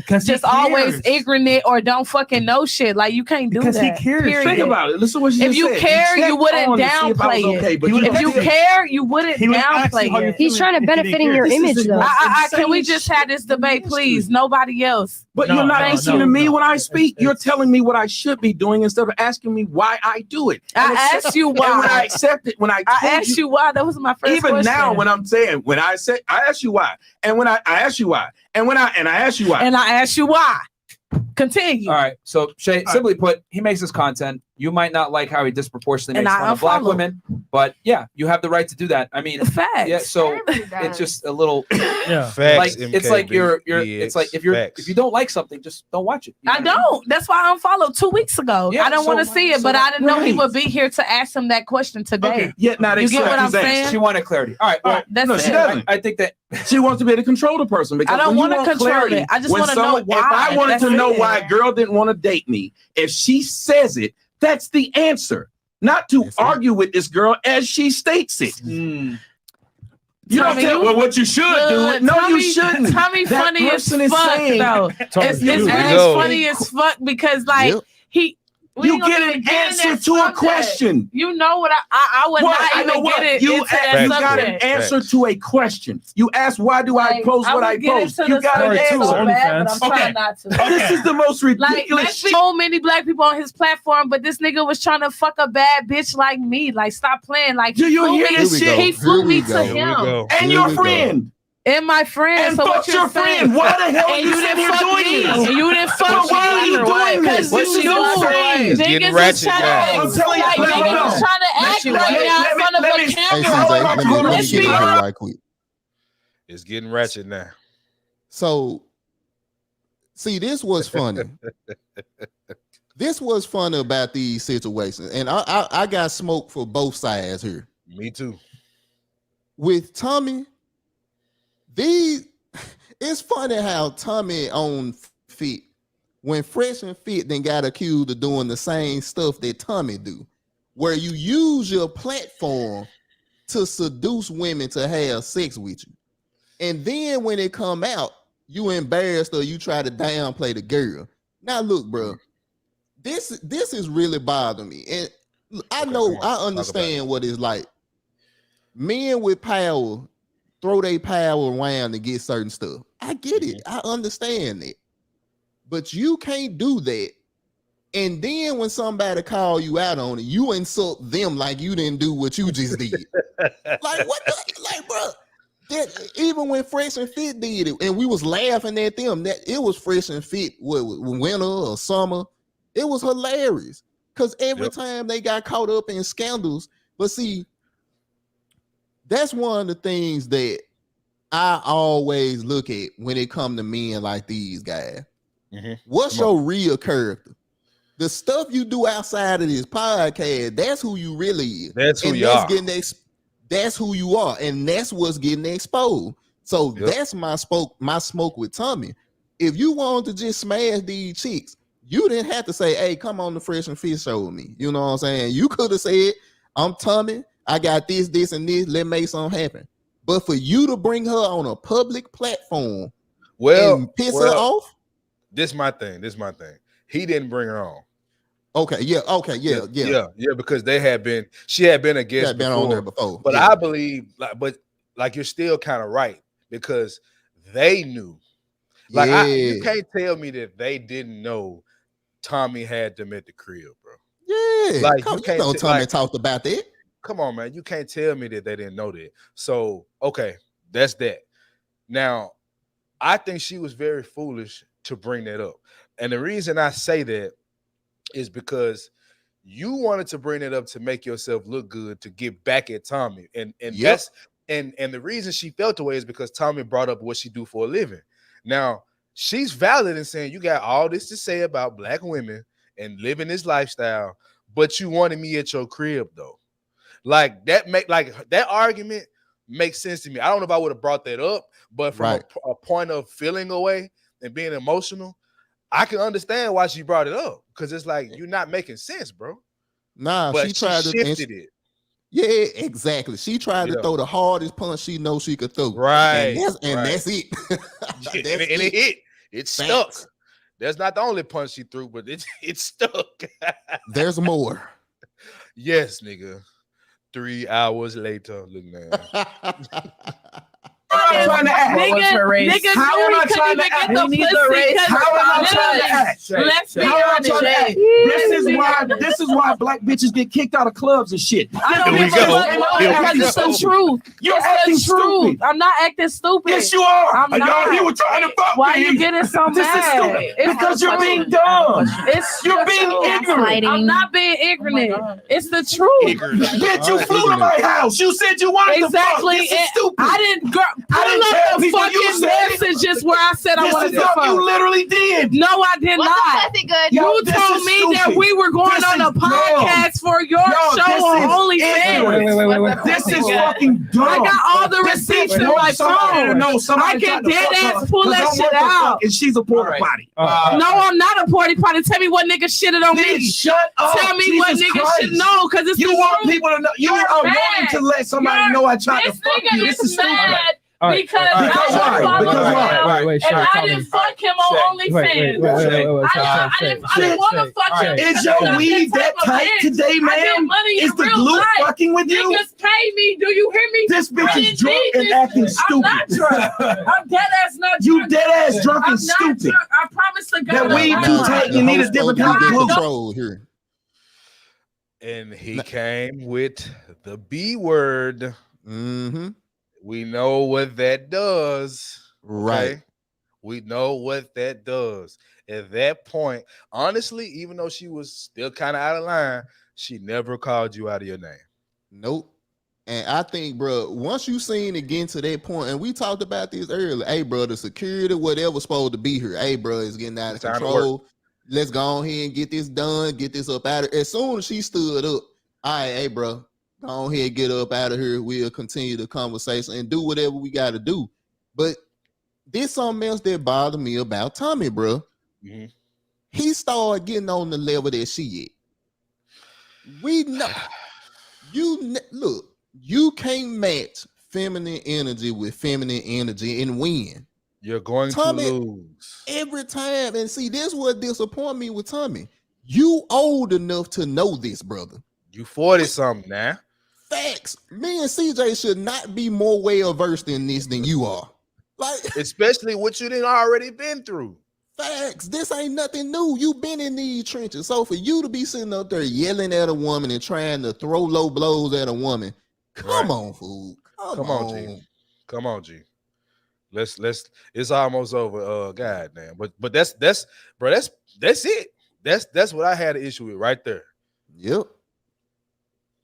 Speaker 6: always ignorant or don't fucking know shit. Like you can't do that.
Speaker 10: He cares.
Speaker 6: Period.
Speaker 10: Think about it. Listen to what she
Speaker 6: If you
Speaker 10: said.
Speaker 6: care, you wouldn't downplay it. If you care, you wouldn't downplay it.
Speaker 12: He's trying to benefit in your image, though.
Speaker 6: Can we just have this debate, please? Nobody else.
Speaker 10: But you're not listening to me when I speak. You're telling me what I should be doing instead of asking me why I do it.
Speaker 6: I asked you why.
Speaker 10: And when I accept it, I
Speaker 6: asked you why, that was my first
Speaker 10: even
Speaker 6: question.
Speaker 10: Now, when I'm saying, when I said, I asked you why, and when I asked you why, and I asked you why,
Speaker 6: and I asked you why. Continue.
Speaker 4: All right. So Shay, simply put, he makes his content. You might not like how he disproportionately makes fun of black women, but yeah, you have the right to do that. I mean,
Speaker 6: facts.
Speaker 4: Yeah. So it's just a little,
Speaker 1: Facts,
Speaker 4: like
Speaker 1: MK,
Speaker 4: it's like you're.
Speaker 1: BX,
Speaker 4: It's like if you don't like something, just don't watch it.
Speaker 6: I don't. That's why I unfollowed 2 weeks ago.
Speaker 4: Yeah,
Speaker 6: I don't want to see it, but I didn't know he would be here to ask him that question today.
Speaker 10: Okay. Yet not
Speaker 6: you get what I'm saying?
Speaker 4: She wanted clarity. All right. Well,
Speaker 6: that's
Speaker 10: no,
Speaker 6: it.
Speaker 10: she doesn't.
Speaker 4: I think that
Speaker 10: she wants to be able to control the person. Because
Speaker 6: I don't
Speaker 10: want to
Speaker 6: control it. I just want to know why.
Speaker 10: If I wanted to know why a girl didn't want to date me, if she says it, that's the answer. Not to argue with this girl as she states it. You don't tell what you should do. No, you shouldn't.
Speaker 6: Tommy
Speaker 10: That
Speaker 6: funny as
Speaker 10: person is
Speaker 6: fuck,
Speaker 10: saying-
Speaker 6: though. It's funny as fuck because, like,
Speaker 10: you get an answer to a question.
Speaker 6: You know what? I would not even get it.
Speaker 10: You got an answer to a question. You ask, why do I post what I post? You got an answer.
Speaker 6: But I'm trying not to.
Speaker 10: This is the most ridiculous shit.
Speaker 6: So many black people on his platform, but this nigga was trying to fuck a bad bitch like me. Like, stop playing. Like,
Speaker 10: do you hear this shit?
Speaker 6: He flew me to him.
Speaker 10: And your friend.
Speaker 6: And my friend.
Speaker 10: And
Speaker 6: so
Speaker 10: fuck
Speaker 6: what
Speaker 10: your friend. Why the hell are you sitting here doing this?
Speaker 6: And you didn't fuck
Speaker 10: why are you doing this?
Speaker 6: What you doing?
Speaker 1: It's getting ratchet now.
Speaker 10: I'm telling you,
Speaker 6: niggas trying to act right now in front of the camera.
Speaker 2: Let me get in here right quick.
Speaker 1: It's getting ratchet now.
Speaker 2: So, see, this was funny. This was funny about these situations, and I got smoke for both sides here.
Speaker 1: Me too.
Speaker 2: With Tommy, it's funny how Tommy on Fit, when Fresh and Fit then got accused of doing the same stuff that Tommy do, where you use your platform to seduce women to have sex with you. And then when it come out, you embarrassed or you try to downplay the girl. Now look, bro, this is really bothering me. And I know, I understand what it's like Men with power throw their power around to get certain stuff. I get it. I understand it. But you can't do that. And then when somebody call you out on it, you insult them like you didn't do what you just did. Like what? Like, bro. That, even when Fresh and Fit did it, and we was laughing at them, that it was Fresh and Fit, winter or summer, it was hilarious. Because every time they got caught up in scandals, but see, that's one of the things that I always look at when it come to men like these guys. What's your real character? The stuff you do outside of this podcast, that's who you really is.
Speaker 1: That's who you are.
Speaker 2: That's who you are, and that's what's getting exposed. So that's my smoke with Tommy. If you wanted to just smash these chicks, you didn't have to say, "Hey, come on the Fresh and Fit show with me." You know what I'm saying? You could have said, "I'm Tommy. I got this, this, and this. Let's make something happen." But for you to bring her on a public platform, and piss her off.
Speaker 1: This my thing. He didn't bring her on.
Speaker 2: Okay, yeah,
Speaker 1: because she had been a guest
Speaker 2: on there before.
Speaker 1: But I believe, you're still kind of right, because they knew. You can't tell me that they didn't know Tommy had them at the crib, bro.
Speaker 2: Yeah, Tommy talked about that.
Speaker 1: Come on, man. You can't tell me that they didn't know that. So, okay, that's that. Now, I think she was very foolish to bring that up. And the reason I say that is because you wanted to bring it up to make yourself look good, to get back at Tommy. And that's and the reason she felt the way is because Tommy brought up what she do for a living. Now, she's valid in saying you got all this to say about black women and living this lifestyle, but you wanted me at your crib though. That argument makes sense to me. I don't know if I would have brought that up, but from a point of feeling away and being emotional, I can understand why she brought it up, because it's like you're not making sense, bro.
Speaker 2: Nah,
Speaker 1: but
Speaker 2: she tried to
Speaker 1: shifted it.
Speaker 2: Yeah, exactly. She tried to throw the hardest punch she knows she could throw.
Speaker 1: Right.
Speaker 2: And that's it.
Speaker 1: And it hit. It stuck. That's not the only punch she threw, but it stuck.
Speaker 2: There's more.
Speaker 1: Yes, nigga. 3 hours later, look, man.
Speaker 4: I'm trying to act.
Speaker 6: How am I trying to act?
Speaker 4: We need the race. How am I trying to act?
Speaker 6: Let's be
Speaker 4: honest. This is why black bitches get kicked out of clubs and shit.
Speaker 6: I don't because it's the truth.
Speaker 4: You're acting stupid.
Speaker 6: I'm not acting stupid.
Speaker 4: Yes, you are.
Speaker 6: I'm not.
Speaker 4: You were trying to fuck me.
Speaker 6: Why are you getting so mad?
Speaker 4: This is stupid. Because you're being dumb. You're being ignorant.
Speaker 6: I'm not being ignorant. It's the truth.
Speaker 4: Bitch, you flew to my house. You said you wanted to fuck. This is stupid.
Speaker 6: I didn't tell the fucking messages where I said I wanted to fuck.
Speaker 4: You literally did.
Speaker 6: No, I did not. You told me that we were going on a podcast for your show on OnlyFans.
Speaker 4: This is fucking dumb.
Speaker 6: I got all the receipts in my phone. I can dead ass pull that shit out.
Speaker 4: And she's a porta potty.
Speaker 6: No, I'm not a porta potty. Tell me what nigga shitted on me.
Speaker 4: Shut up.
Speaker 6: Tell me what nigga should know, because it's
Speaker 4: you want people to know. You are wanting to let somebody know I tried to fuck you. This is stupid.
Speaker 6: Because I didn't fuck him on OnlyFans. I didn't want to fuck him.
Speaker 4: Is your weed that tight today, man? Is the glue fucking with you?
Speaker 6: Niggas pay me. Do you hear me?
Speaker 4: This bitch is drunk and acting stupid.
Speaker 6: I'm not drunk. I'm dead ass not drunk.
Speaker 4: You dead ass drunk and stupid.
Speaker 6: I promise to God.
Speaker 4: That weed too tight. You need a different kind of glue.
Speaker 2: Here.
Speaker 1: And he came with the B word.
Speaker 2: Mm-hmm.
Speaker 1: We know what that does.
Speaker 2: Right.
Speaker 1: Okay? We know what that does. At that point, honestly, even though she was still kind of out of line, she never called you out of your name.
Speaker 2: Nope. And I think, bro, once you seen it getting to that point, and we talked about this earlier, hey, bro, the security, whatever's supposed to be here, hey, bro, it's getting out of control. Let's go ahead and get this done, get this up out of. As soon as she stood up, all right, hey, bro, go ahead, get up out of here. We'll continue the conversation and do whatever we got to do. But there's something else that bothered me about Tommy, bro.
Speaker 1: Mm-hmm.
Speaker 2: He started getting on the level that she at. We know. Look, you can't match feminine energy with feminine energy and win.
Speaker 1: You're going
Speaker 2: Tommy,
Speaker 1: to lose
Speaker 2: every time. And see, this is what disappointed me with Tommy. You old enough to know this, brother.
Speaker 1: You 40 something now.
Speaker 2: Facts. Me and CJ should not be more well versed in this than you are. Like,
Speaker 1: especially what you didn't already been through.
Speaker 2: Facts. This ain't nothing new. You've been in these trenches. So for you to be sitting up there yelling at a woman and trying to throw low blows at a woman, come on, fool. Come on,
Speaker 1: G. Come on, G. Let's. It's almost over. God damn. But that's it. That's what I had an issue with right there.
Speaker 2: Yep.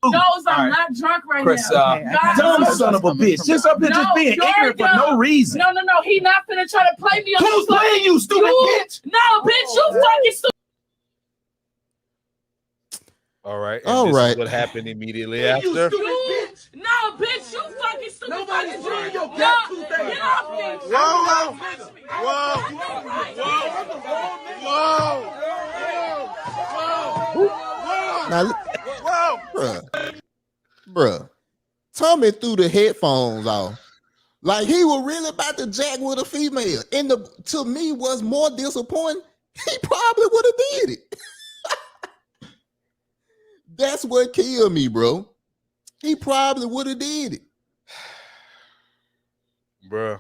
Speaker 3: knows I'm not drunk right
Speaker 4: Chris,
Speaker 3: now.
Speaker 10: Dumb son of a bitch. Just up here just being ignorant for no reason.
Speaker 3: No. He not finna try to play me.
Speaker 10: Who's playing you, stupid bitch?
Speaker 3: No, bitch, you fucking stupid.
Speaker 1: All right.
Speaker 2: All
Speaker 1: this
Speaker 2: right.
Speaker 1: is what happened immediately after.
Speaker 3: No, bitch, you fucking stupid. Nobody's doing your get off me.
Speaker 13: Whoa.
Speaker 2: Now, bruh, Tommy threw the headphones off. Like he was really about to jack with a female. And to me, what's more disappointing, he probably would have did it. That's what killed me, bro. He probably would have did it.
Speaker 1: Bruh.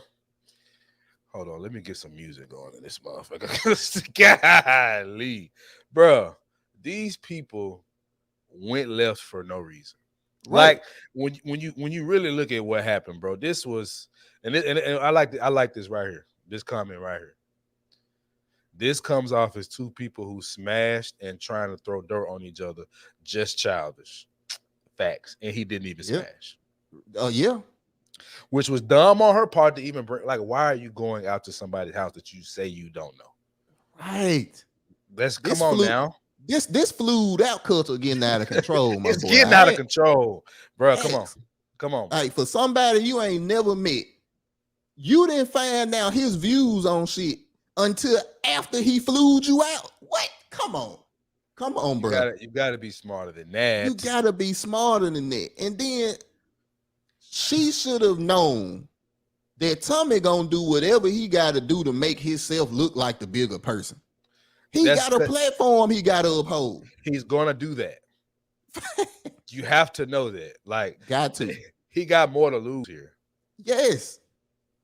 Speaker 1: Hold on, let me get some music going in this motherfucker. Golly. Bruh, these people went left for no reason.
Speaker 2: Right.
Speaker 1: Like when you really look at what happened, bro, this was and I like this right here. This comment right here. This comes off as two people who smashed and trying to throw dirt on each other, just childish. Facts. And he didn't even smash.
Speaker 2: Oh, yeah.
Speaker 1: Which was dumb on her part to even bring, like, why are you going out to somebody's house that you say you don't know?
Speaker 2: Right.
Speaker 1: Come on now.
Speaker 2: This flued out culture getting out of control, my
Speaker 1: It's
Speaker 2: boy.
Speaker 1: getting out of control. Bro, come on. Come on.
Speaker 2: Like, for somebody you ain't never met, you didn't find out his views on shit until after he flued you out. What? Come on. Come on, bro.
Speaker 1: You gotta be smarter than that.
Speaker 2: You gotta be smarter than that. And then she should have known that Tommy gonna do whatever he gotta do to make himself look like the bigger person. He got a platform he gotta uphold.
Speaker 1: He's gonna do that. You have to know that. Like,
Speaker 2: got to.
Speaker 1: He got more to lose here.
Speaker 2: Yes.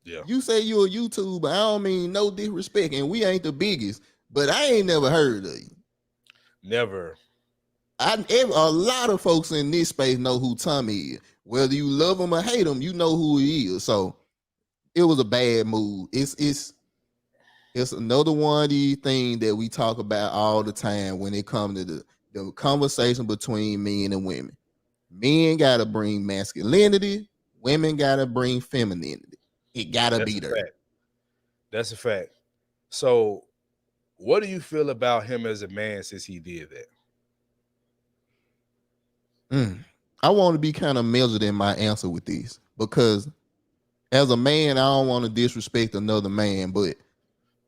Speaker 1: Yeah.
Speaker 2: You say you're a YouTuber. I don't mean no disrespect, and we ain't the biggest, but I ain't never heard of you.
Speaker 1: Never.
Speaker 2: A lot of folks in this space know who Tommy is. Whether you love him or hate him, you know who he is. So it was a bad move. It's another one of these things that we talk about all the time when it comes to the conversation between men and women. Men gotta bring masculinity, women gotta bring femininity. It gotta be there.
Speaker 1: That's a fact. So what do you feel about him as a man since he did that?
Speaker 2: I want to be kind of measured in my answer with this because as a man, I don't want to disrespect another man, but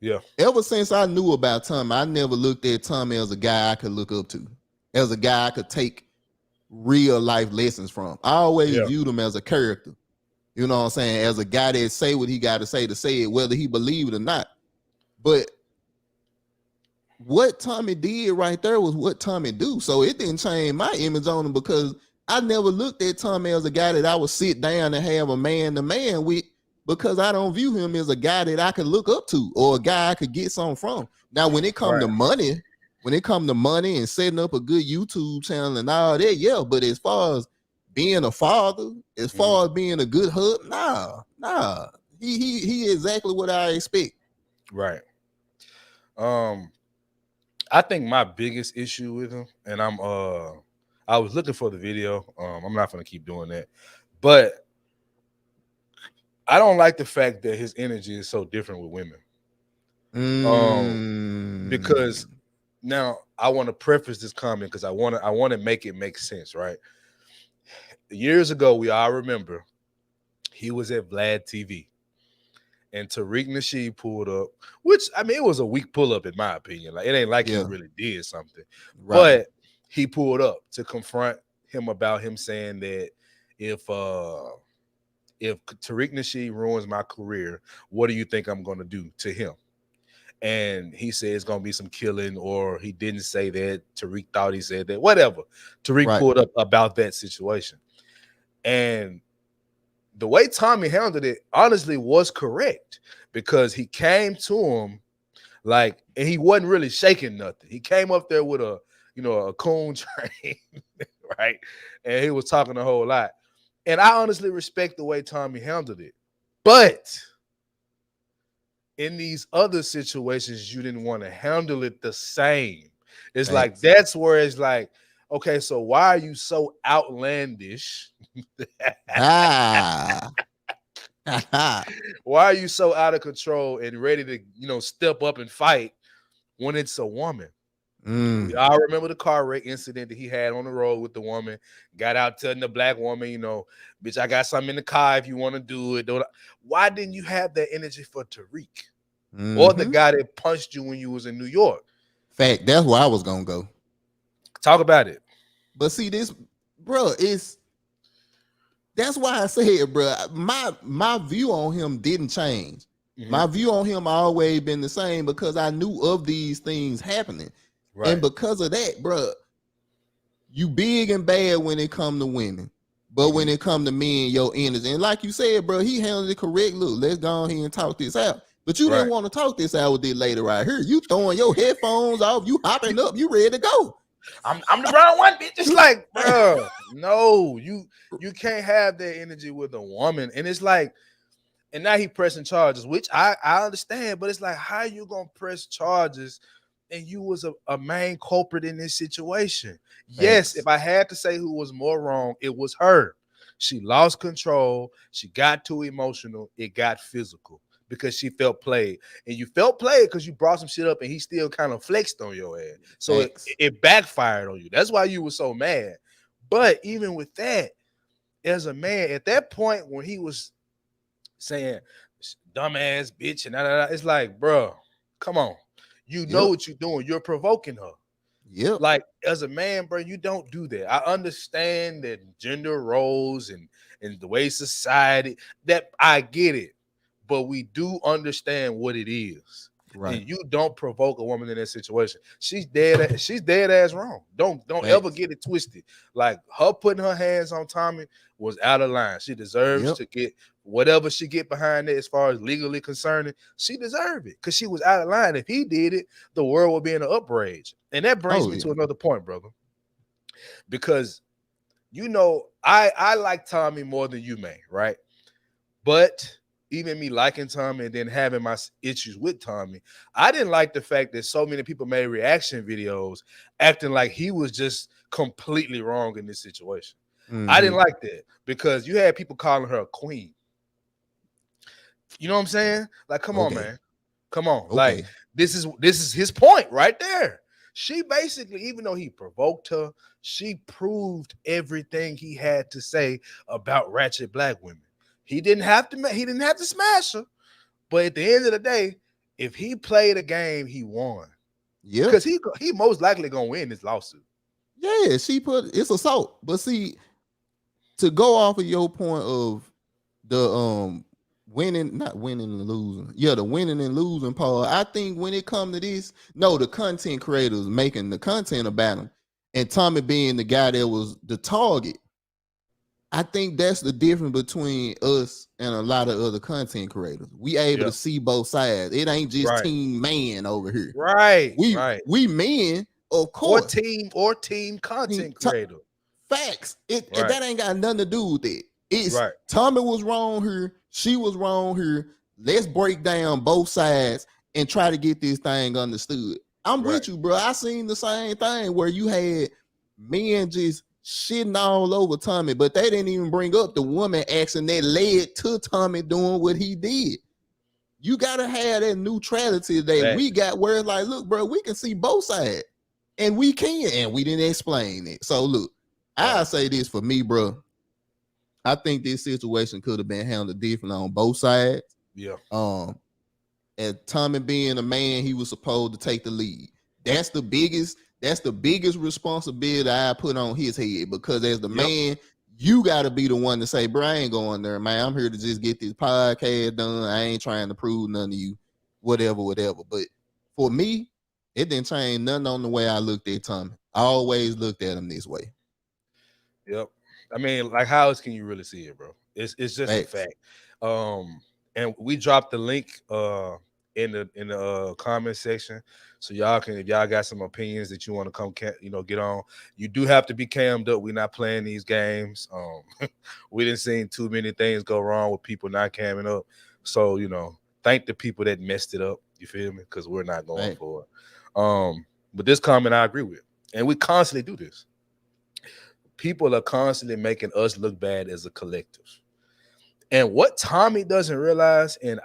Speaker 1: yeah,
Speaker 2: ever since I knew about Tommy, I never looked at Tommy as a guy I could look up to, as a guy I could take real life lessons from. I always viewed him as a character, you know what I'm saying, as a guy that say what he got to say it, whether he believe it or not. But what Tommy did right there was what Tommy do. So it didn't change my image on him because I never looked at Tommy as a guy that I would sit down and have a man-to-man with because I don't view him as a guy that I could look up to or a guy I could get something from. Now, when it comes to money, and setting up a good YouTube channel and all that, yeah. But as far as being a father, as far as being a good husband, nah. He exactly what I expect.
Speaker 1: Right. I think my biggest issue with him, and I was looking for the video. I'm not gonna keep doing that, but I don't like the fact that his energy is so different with women. Because now I want to preface this comment because I want to make it make sense, right? Years ago, we all remember he was at Vlad TV. And Tariq Nasheed pulled up, which, I mean, it was a weak pull-up in my opinion. Like, it ain't like he really did something. Right. But he pulled up to confront him about him saying that if Tariq Nasheed ruins my career, what do you think I'm going to do to him? And he said it's going to be some killing, or he didn't say that. Tariq thought he said that. Whatever. Tariq pulled up about that situation. And the way Tommy handled it, honestly, was correct because he came to him like, and he wasn't really shaking nothing. He came up there with a coon train, right? And he was talking a whole lot. And I honestly respect the way Tommy handled it. But in these other situations, you didn't want to handle it the same. It's like, that's where it's like, okay, so why are you so outlandish? Why are you so out of control and ready to, step up and fight when it's a woman? We all remember the car wreck incident that he had on the road with the woman. Got out telling the black woman, bitch, I got something in the car if you want to do it. Why didn't you have that energy for Tariq? Or the guy that punched you when you was in New York?
Speaker 2: Fact, that's where I was gonna go.
Speaker 1: Talk about it.
Speaker 2: But see, this, bro, that's why I said, bro, my view on him didn't change. My view on him always been the same because I knew of these things happening. Right. And because of that, bro, you big and bad when it come to women. But when it come to men, your energy. And like you said, bro, he handled it correct. Look, let's go on here and talk this out. But you didn't want to talk this out with this lady right here. You throwing your headphones off, you hopping up, you ready to go.
Speaker 1: I'm the wrong one, bitch. It's like, bro, no, you can't have that energy with a woman. And it's like, and now he pressing charges, which I understand, but it's like, how you gonna press charges and you was a main culprit in this situation? Thanks. Yes, if I had to say who was more wrong, it was her. She lost control. She got too emotional. It got physical because she felt played. And you felt played because you brought some shit up and he still kind of flexed on your ass. So it backfired on you. That's why you were so mad. But even with that, as a man, at that point when he was saying dumbass bitch and it's like, bro, come on. You know what you're doing. You're provoking her.
Speaker 2: Yeah.
Speaker 1: Like, as a man, bro, you don't do that. I understand that gender roles and the way society, that I get it. But we do understand what it is. Right. And you don't provoke a woman in that situation. She's dead ass wrong. Don't ever get it twisted. Like, her putting her hands on Tommy was out of line. She deserves to get whatever she get behind it as far as legally concerning. She deserved it because she was out of line. If he did it, the world would be in an uprage. And that brings me to another point, brother. Because I like Tommy more than you may, right? But even me liking Tommy and then having my issues with Tommy, I didn't like the fact that so many people made reaction videos acting like he was just completely wrong in this situation. I didn't like that because you had people calling her a queen. You know what I'm saying? Like, come on, man. Come on. Like, this is his point right there. She basically, even though he provoked her, she proved everything he had to say about ratchet black women. He didn't have to smash her, but at the end of the day, if he played a game, he won. Yeah, because he most likely gonna win this lawsuit.
Speaker 2: Yeah, it's assault. But see, to go off of your point of the not winning and losing, the winning and losing part, I think when it comes to this, the content creators making the content about him, and Tommy being the guy that was the target. I think that's the difference between us and a lot of other content creators. We able to see both sides. It ain't just team man over here.
Speaker 1: Right.
Speaker 2: We men, of course.
Speaker 1: Or team content creator.
Speaker 2: Facts. That ain't got nothing to do with it. It's Tommy was wrong here. She was wrong here. Let's break down both sides and try to get this thing understood. I'm with you, bro. I seen the same thing where you had men just shitting all over Tommy, but they didn't even bring up the woman action that led to Tommy doing what he did. You gotta have that neutrality that we got where it's like, look, bro, we can see both sides. And we can, and we didn't explain it. So look, I'll say this for me, bro. I think this situation could have been handled differently on both sides.
Speaker 1: Yeah.
Speaker 2: And Tommy being a man, he was supposed to take the lead. That's the biggest responsibility I put on his head, because as the man, you got to be the one to say, bro, I ain't going there, man. I'm here to just get this podcast done. I ain't trying to prove none of you, whatever. But for me, it didn't change nothing on the way I looked at Tommy. I always looked at him this way.
Speaker 1: Yep. I mean, like, how else can you really see it, bro? It's just a fact. And we dropped the link in the comment section, so y'all can, if y'all got some opinions that you want to come get on. You do have to be cammed up. We're not playing these games. We didn't see too many things go wrong with people not camming up. So thank the people that messed it up. You feel me? Because we're not going for it. But this comment I agree with, and we constantly do this. People are constantly making us look bad as a collective. And what Tommy doesn't realize, and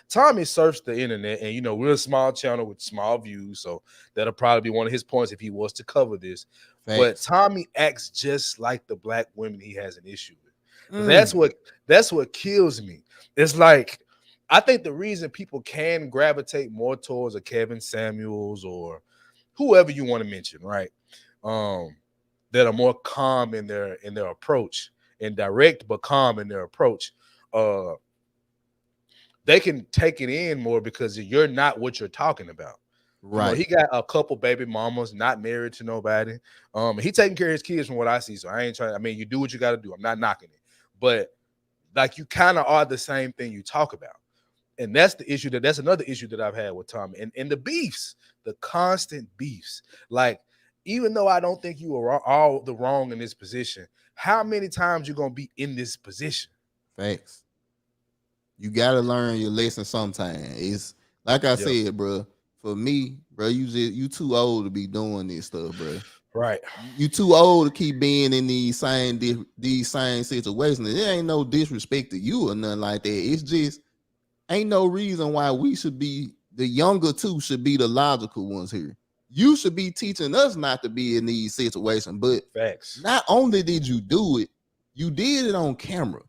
Speaker 1: Tommy surfs the internet, and we're a small channel with small views, so that'll probably be one of his points if he was to cover this. But Tommy acts just like the black women he has an issue with. That's what kills me. It's like, I think the reason people can gravitate more towards a Kevin Samuels or whoever you want to mention, right? That are more calm in their approach, and direct but calm in their approach. They can take it in more because you're not what you're talking about.
Speaker 2: Right.
Speaker 1: He got a couple baby mamas, not married to nobody. He taking care of his kids from what I see. So I ain't trying. I mean, you do what you got to do. I'm not knocking it, but like, you kind of are the same thing you talk about. And that's the issue. That's another issue that I've had with Tommy and the beefs, the constant beefs. Like, even though I don't think you were all the wrong in this position, how many times you gonna be in this position?
Speaker 2: Facts. You gotta learn your lesson sometime. It's like I said, bro. For me, bro, you too old to be doing this stuff, bro.
Speaker 1: Right.
Speaker 2: You too old to keep being in these same situations. There ain't no disrespect to you or nothing like that. It's just ain't no reason why we should be the younger two should be the logical ones here. You should be teaching us not to be in these situations. But
Speaker 1: facts.
Speaker 2: Not only did you do it, you did it on camera.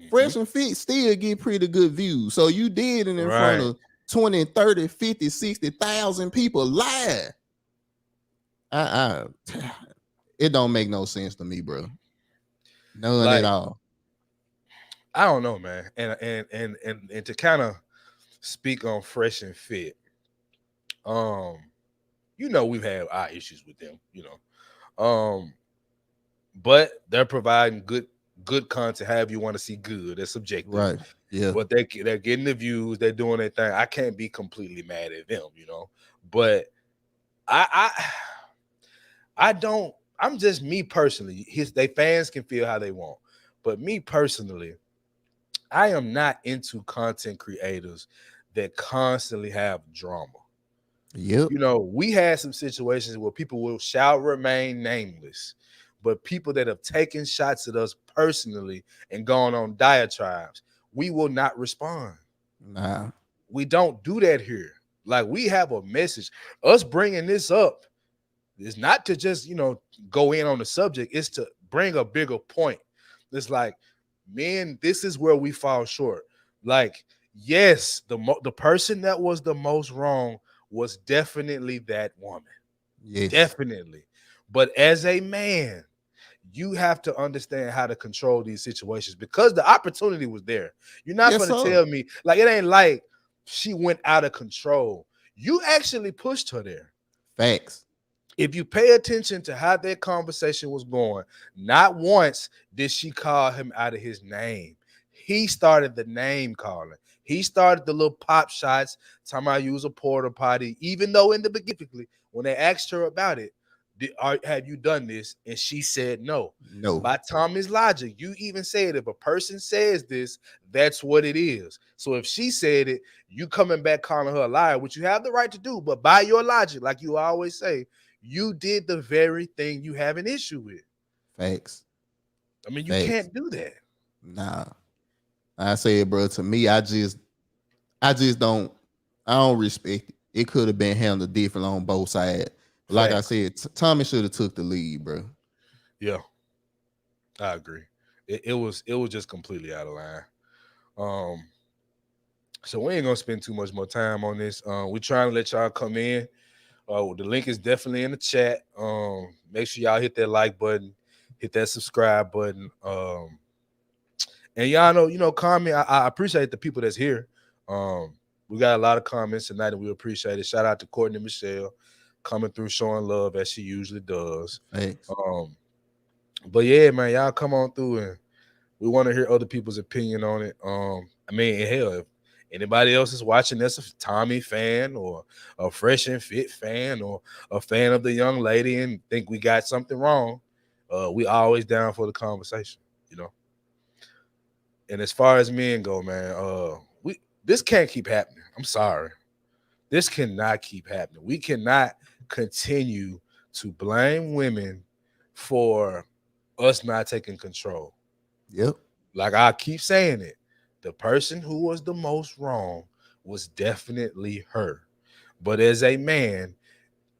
Speaker 2: Fresh and Fit still get pretty good views. So you did it in front of 20, 30, 50, 60,000 people live. It don't make no sense to me, bro. None at all.
Speaker 1: I don't know, man. And to kind of speak on Fresh and Fit, we've had our issues with them, but they're providing good content. However you want to see good, that's subjective,
Speaker 2: right? Yeah,
Speaker 1: but they're getting the views, they're doing their thing. I can't be completely mad at them, but I don't. I'm just me personally. They fans can feel how they want, but me personally, I am not into content creators that constantly have drama.
Speaker 2: Yep.
Speaker 1: We had some situations where people shall remain nameless, but people that have taken shots at us personally and gone on diatribes, we will not respond.
Speaker 2: Nah.
Speaker 1: We don't do that here. Like, we have a message. Us bringing this up is not to just, go in on the subject. It's to bring a bigger point. It's like, man, this is where we fall short. Like, yes, the person that was the most wrong was definitely that woman.
Speaker 2: Yes.
Speaker 1: Definitely. But as a man, you have to understand how to control these situations because the opportunity was there. You're not going to tell me, like, it ain't like she went out of control. You actually pushed her there.
Speaker 2: Facts.
Speaker 1: If you pay attention to how that conversation was going, not once did she call him out of his name. He started the name calling. He started the little pop shots, talking about you was a porta potty, even though in the beginning, when they asked her about it, have you done this? And she said no.
Speaker 2: No.
Speaker 1: By Tommy's logic, you even said if a person says this, that's what it is. So if she said it, you coming back calling her a liar, which you have the right to do, but by your logic, like you always say, you did the very thing you have an issue with.
Speaker 2: Facts.
Speaker 1: I mean, you can't do that.
Speaker 2: Nah. I said, bro, to me, I don't respect it. It could have been handled different on both sides. Like I said, Tommy should have took the lead, bro.
Speaker 1: Yeah, I agree. It was just completely out of line. So we ain't gonna spend too much more time on this. We're trying to let y'all come in. The link is definitely in the chat. Make sure y'all hit that like button, hit that subscribe button. And y'all know, comment. I appreciate the people that's here. We got a lot of comments tonight, and we appreciate it. Shout out to Courtney and Michelle coming through, showing love as she usually does.
Speaker 2: Thanks.
Speaker 1: But yeah, man, y'all come on through and we want to hear other people's opinion on it. I mean, hell, if anybody else is watching that's a Tommy fan or a Fresh and Fit fan or a fan of the young lady and think we got something wrong, we always down for the conversation, you know. And as far as men go, man, we this can't keep happening. I'm sorry. This cannot keep happening. We cannot continue to blame women for us not taking control.
Speaker 2: Yep.
Speaker 1: Like I keep saying it, the person who was the most wrong was definitely her. But as a man,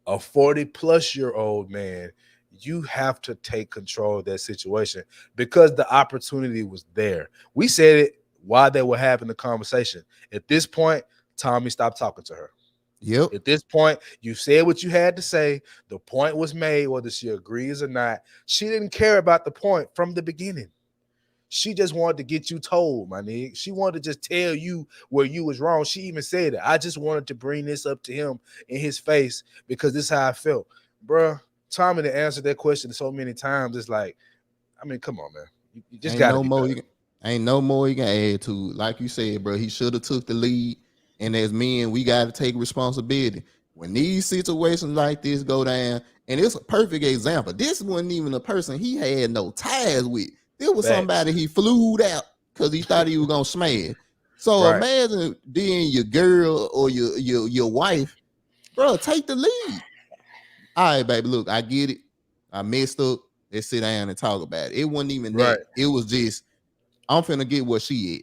Speaker 1: a 40-plus-year-old man, you have to take control of that situation because the opportunity was there. We said it while they were having the conversation. At this point, Tommy stopped talking to her.
Speaker 2: Yep.
Speaker 1: At this point, you said what you had to say. The point was made, whether she agrees or not. She didn't care about the point from the beginning. She just wanted to get you told, my nigga. She wanted to just tell you where you was wrong. She even said it. I just wanted to bring this up to him in his face because this is how I felt. Bruh, Tommy to answer that question so many times. It's like, I mean, come on, man. You just got to be better.
Speaker 2: Ain't no more you can add to. Like you said, bro, he should have took the lead. And as men, we got to take responsibility. When these situations like this go down, and it's a perfect example. This wasn't even a person he had no ties with. There was somebody he flew out because he thought he was gonna smash. So imagine being your girl or your wife, bro. Take the lead. All right, baby. Look, I get it. I messed up. Let's sit down and talk about it. It wasn't even that. It was just, I'm finna get what she at.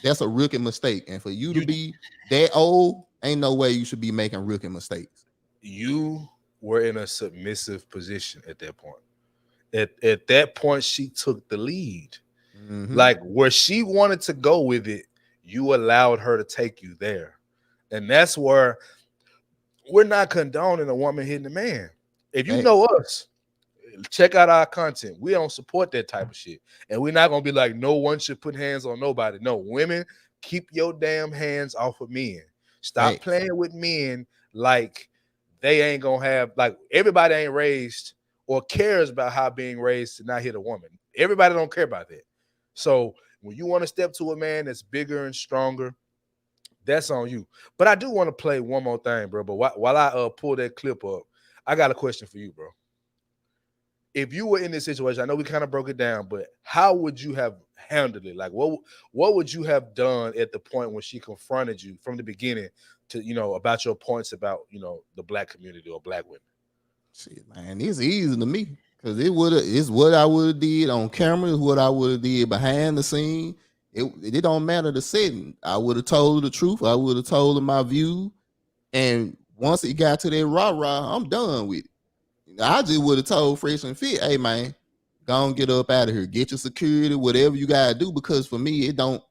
Speaker 2: That's a rookie mistake. And for you to be that old, ain't no way you should be making rookie mistakes.
Speaker 1: You were in a submissive position at that point. At that point, she took the lead.
Speaker 2: Mm-hmm.
Speaker 1: Like where she wanted to go with it, you allowed her to take you there. And that's where we're not condoning a woman hitting a man. If you know us, check out our content. We don't support that type of shit. And we're not going to be like, no one should put hands on nobody. No, women, keep your damn hands off of men. Stop playing with men like they ain't going to have, like everybody ain't raised or cares about how being raised to not hit a woman. Everybody don't care about that. So when you want to step to a man that's bigger and stronger, that's on you. But I do want to play one more thing, bro. But while I pull that clip up, I got a question for you, bro. If you were in this situation, I know we kind of broke it down, but how would you have handled it? Like, what would you have done at the point when she confronted you from the beginning to, you know, about your points about, you know, the black community or black women?
Speaker 2: Shit, man, it's easy to me because it's what I would have did on camera, is what I would have did behind the scene. It don't matter the setting. I would have told her the truth. I would have told her my view. And once it got to that rah-rah, I'm done with it. I just would have told Fresh and Fit, hey man, go and get up out of here. Get your security, whatever you gotta do. Because for me, it don't.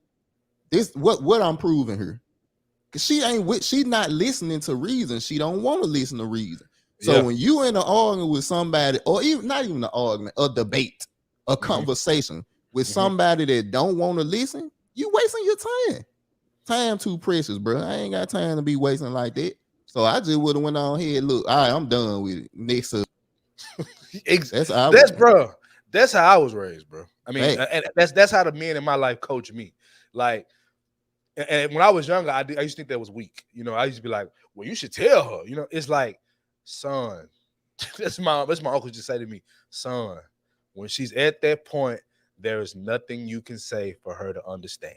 Speaker 2: This what I'm proving her. Cause she's not listening to reason. She don't want to listen to reason. So when you in an argument with somebody, or even not even an argument, a debate, a conversation with somebody that don't want to listen, you wasting your time. Time too precious, bro. I ain't got time to be wasting like that. So I just would have went on here. Look, all right, I'm done with it. Next up.
Speaker 1: That's how I was raised, bro. I mean, and that's how the men in my life coach me. Like, and when I was younger, I used to think that was weak. You know, I used to be like, well, you should tell her. You know, it's like, son, that's my uncle just say to me, son, when she's at that point, there is nothing you can say for her to understand.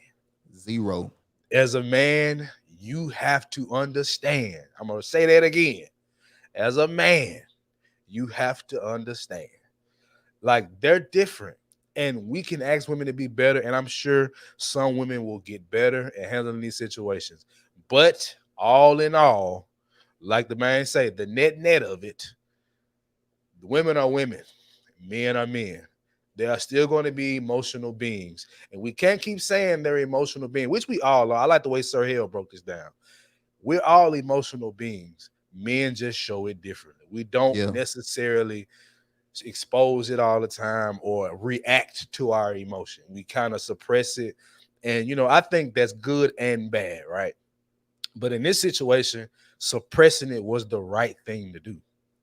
Speaker 2: Zero.
Speaker 1: As a man, you have to understand. I'm going to say that again. As a man, you have to understand. Like, they're different. And we can ask women to be better. And I'm sure some women will get better at handling these situations. But all in all, like the man say, the net of it, the women are women. Men are men. They are still going to be emotional beings. And we can't keep saying they're emotional beings, which we all are. I like the way Sir Hale broke this down. We're all emotional beings. Men just show it differently. We don't necessarily expose it all the time or react to our emotion. We kind of suppress it. And, you know, I think that's good and bad, right? But in this situation, suppressing it was the right thing to do.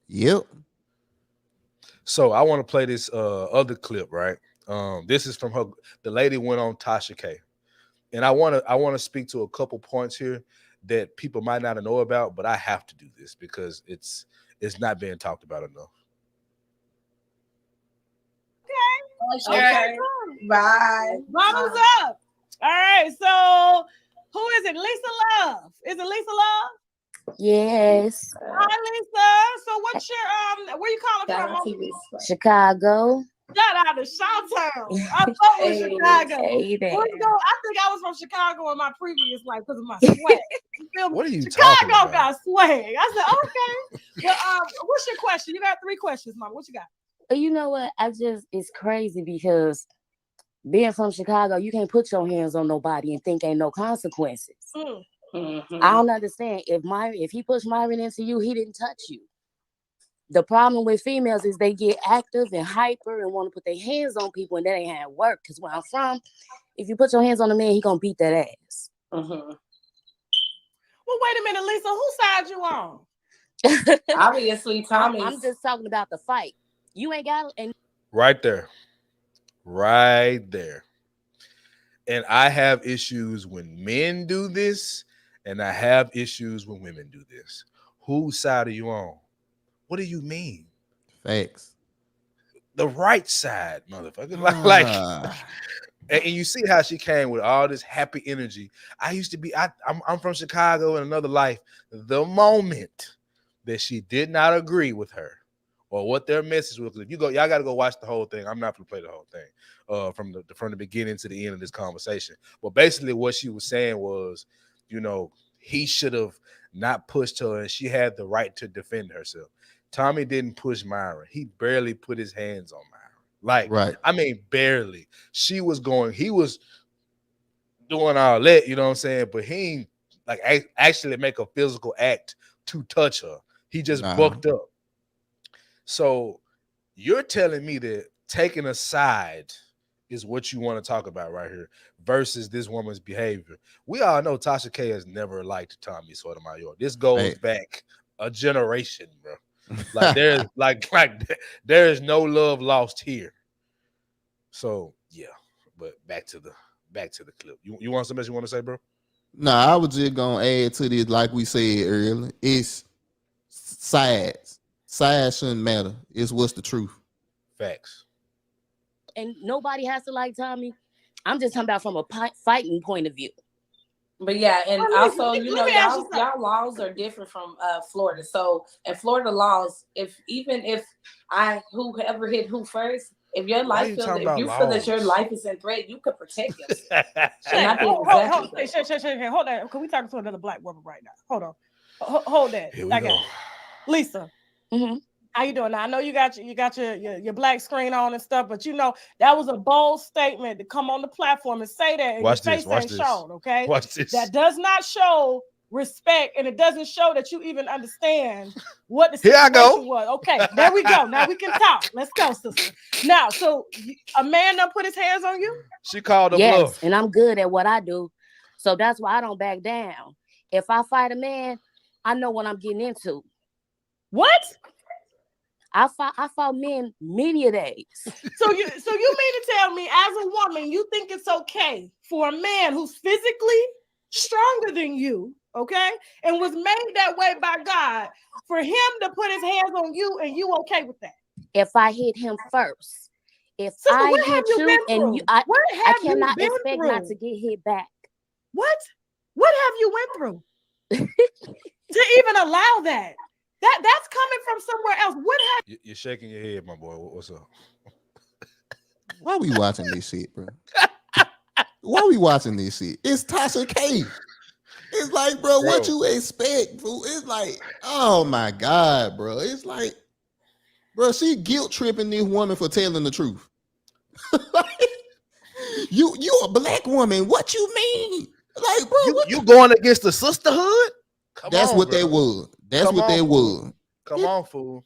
Speaker 2: Yep.
Speaker 1: So I want to play this other clip, right? This is from her. The lady went on Tasha K, and I want to speak to a couple points here that people might not know about, but I have to do this because it's not being talked about enough.
Speaker 14: Okay. Bye.
Speaker 3: Bottoms up. All right. So who is it? Lisa Love. Is it Lisa Love?
Speaker 14: Yes.
Speaker 3: Hi, Lisa. So what's your where you calling from?
Speaker 14: Chicago.
Speaker 3: Shout out to Chi-Town. I thought it was Chicago.
Speaker 14: Hey there.
Speaker 3: I think I was from Chicago in my previous life because of my swag. You feel me?
Speaker 1: What are you
Speaker 3: Chicago
Speaker 1: talking about?
Speaker 3: got swag. I said, okay. Well, what's your question? You got 3 questions, Mom. What you got?
Speaker 14: You know what? It's crazy because being from Chicago, you can't put your hands on nobody and think ain't no consequences.
Speaker 3: Mm-hmm.
Speaker 14: I don't understand. If he pushed Myron into you, he didn't touch you. The problem with females is they get active and hyper and want to put their hands on people, and that ain't how it work. Because where I'm from, if you put your hands on a man, he gonna beat that ass.
Speaker 3: Well, wait a minute, Lisa. Whose side you on?
Speaker 14: Obviously, Tommy. I'm just talking about the fight. You ain't got and
Speaker 1: Right there. And I have issues when men do this, and I have issues when women do this. Whose side are you on? What do you mean?
Speaker 2: Facts.
Speaker 1: The right side, motherfucker. And you see how she came with all this happy energy. I'm from Chicago in another life. The moment that she did not agree with her or what their message was, if you go, y'all got to go watch the whole thing. I'm not going to play the whole thing from the beginning to the end of this conversation. But basically what she was saying was, he should have not pushed her and she had the right to defend herself. Tommy didn't push Myron. He barely put his hands on Myron.
Speaker 2: Right.
Speaker 1: I mean, barely. He was doing all that, you know what I'm saying? But he ain't actually make a physical act to touch her. He just bucked up. So you're telling me that taking a side is what you want to talk about right here versus this woman's behavior. We all know Tasha K has never liked Tommy Sotomayor. This goes back a generation, bro. There is no love lost here. So yeah, but back to the clip. You want something else you want to say, bro?
Speaker 2: Nah, I was just gonna add to this, like we said earlier. It's sides. Sides shouldn't matter. It's what's the truth.
Speaker 1: Facts.
Speaker 14: And nobody has to like Tommy. I'm just talking about from a fighting point of view.
Speaker 15: But yeah, and also, y'all laws are different from Florida. So in Florida laws, if whoever hit who first, if your life feel that your life is in threat, you could protect yourself.
Speaker 3: Hold on. Can we talk to another black woman right now? Hold on. Hold that.
Speaker 1: Here we go.
Speaker 3: Lisa.
Speaker 14: Mm-hmm.
Speaker 3: How you doing now? I know you got your black screen on and stuff, but that was a bold statement to come on the platform and say that, and
Speaker 1: watch
Speaker 3: your
Speaker 1: this,
Speaker 3: face ain't shown, okay?
Speaker 1: Watch this.
Speaker 3: That does not show respect, and it doesn't show that you even understand what the
Speaker 1: situation
Speaker 3: was. Okay, there we go. Now we can talk. Let's go, sister. Now, so a man done put his hands on you?
Speaker 1: She called him bluff.
Speaker 14: And I'm good at what I do, so that's why I don't back down. If I fight a man, I know what I'm getting into.
Speaker 3: What?
Speaker 14: I fought men many a days.
Speaker 3: So you mean to tell me, as a woman, you think it's okay for a man who's physically stronger than you, okay, and was made that way by God, for him to put his hands on you, and you okay with that?
Speaker 14: If I hit him first, if
Speaker 3: Sister,
Speaker 14: I
Speaker 3: what have
Speaker 14: hit
Speaker 3: you
Speaker 14: you
Speaker 3: been
Speaker 14: and
Speaker 3: through?
Speaker 14: you, I cannot
Speaker 3: you been
Speaker 14: expect
Speaker 3: through?
Speaker 14: not to get hit back.
Speaker 3: What have you went through to even allow that? That's coming from somewhere else. What have
Speaker 1: You're shaking your head, my boy. What's up?
Speaker 2: Why we watching this shit, bro? Why we watching this shit? It's Tasha K. It's like, bro, what you expect, bro? It's like, oh my God, bro. It's like, bro, she guilt tripping this woman for telling the truth. You a black woman. What you mean? Like, bro,
Speaker 1: you going against the sisterhood?
Speaker 2: That's what they was. That's what they was.
Speaker 1: Come on, fool.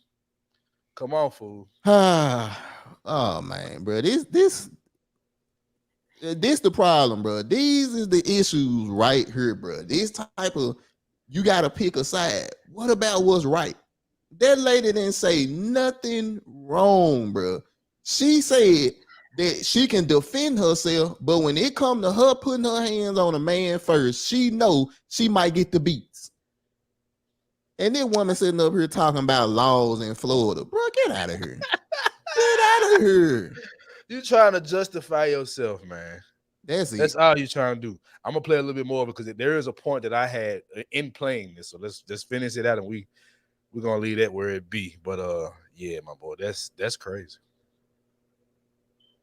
Speaker 1: Come on, fool.
Speaker 2: Oh man, bro. This the problem, bro. These is the issues right here, bro. This type of, you gotta pick a side. What about what's right? that lady didn't say nothing wrong, bro. She said that she can defend herself, but when it come to her putting her hands on a man first, she know she might get the beats. And this woman sitting up here talking about laws in Florida. Bro, get out of here. Get out of here.
Speaker 1: You trying to justify yourself, man. That's all you trying to do. I'm gonna play a little bit more because there is a point that I had in playing this. So let's just finish it out and we're gonna leave that where it be. But yeah, my boy, that's crazy.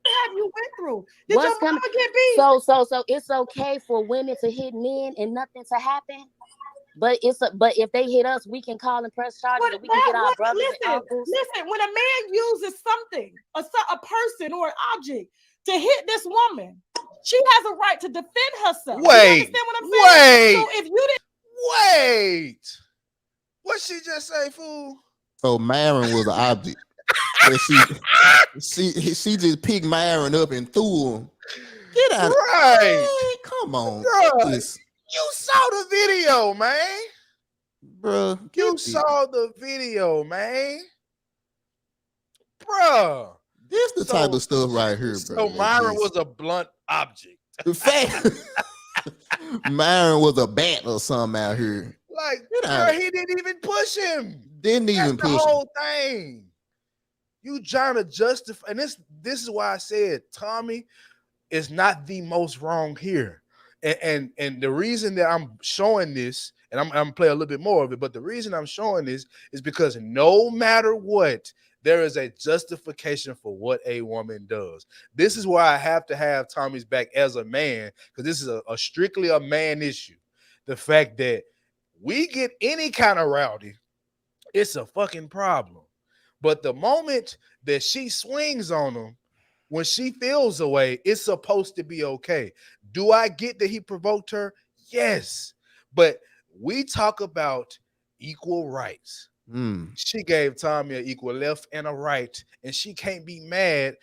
Speaker 3: Have you went through?
Speaker 14: Did your mama get beat? So it's okay for women to hit men and nothing to happen. But if they hit us, we can call and press charges. And we can get our brothers and uncles.
Speaker 3: Listen, when a man uses something, a person or an object to hit this woman, she has a right to defend herself.
Speaker 1: Wait,
Speaker 3: you understand what I'm saying? So if you
Speaker 1: didn't what she just say, fool?
Speaker 2: So Myron was an object. she just picked Myron up and threw him. Get out!
Speaker 1: Right?
Speaker 2: Hey, come on,
Speaker 1: bro. You saw the video, man.
Speaker 2: Bro,
Speaker 1: you saw the video, man. Bro,
Speaker 2: this the type of stuff right here, bro.
Speaker 1: So Myron was a blunt object.
Speaker 2: The fact Myron was a bat or something out here.
Speaker 1: Like, bro, he didn't even push him.
Speaker 2: Didn't even push
Speaker 1: the whole thing. You trying to justify, and this is why I said Tommy is not the most wrong here. And the reason that I'm showing this, and I'm gonna play a little bit more of it, but the reason I'm showing this is because no matter what, there is a justification for what a woman does. This is why I have to have Tommy's back as a man, because this is a strictly a man issue. The fact that we get any kind of rowdy, it's a fucking problem. But the moment that she swings on him, when she feels away, it's supposed to be okay. Do I get that he provoked her? Yes. But we talk about equal rights. She gave Tommy an equal left and a right, and she can't be mad.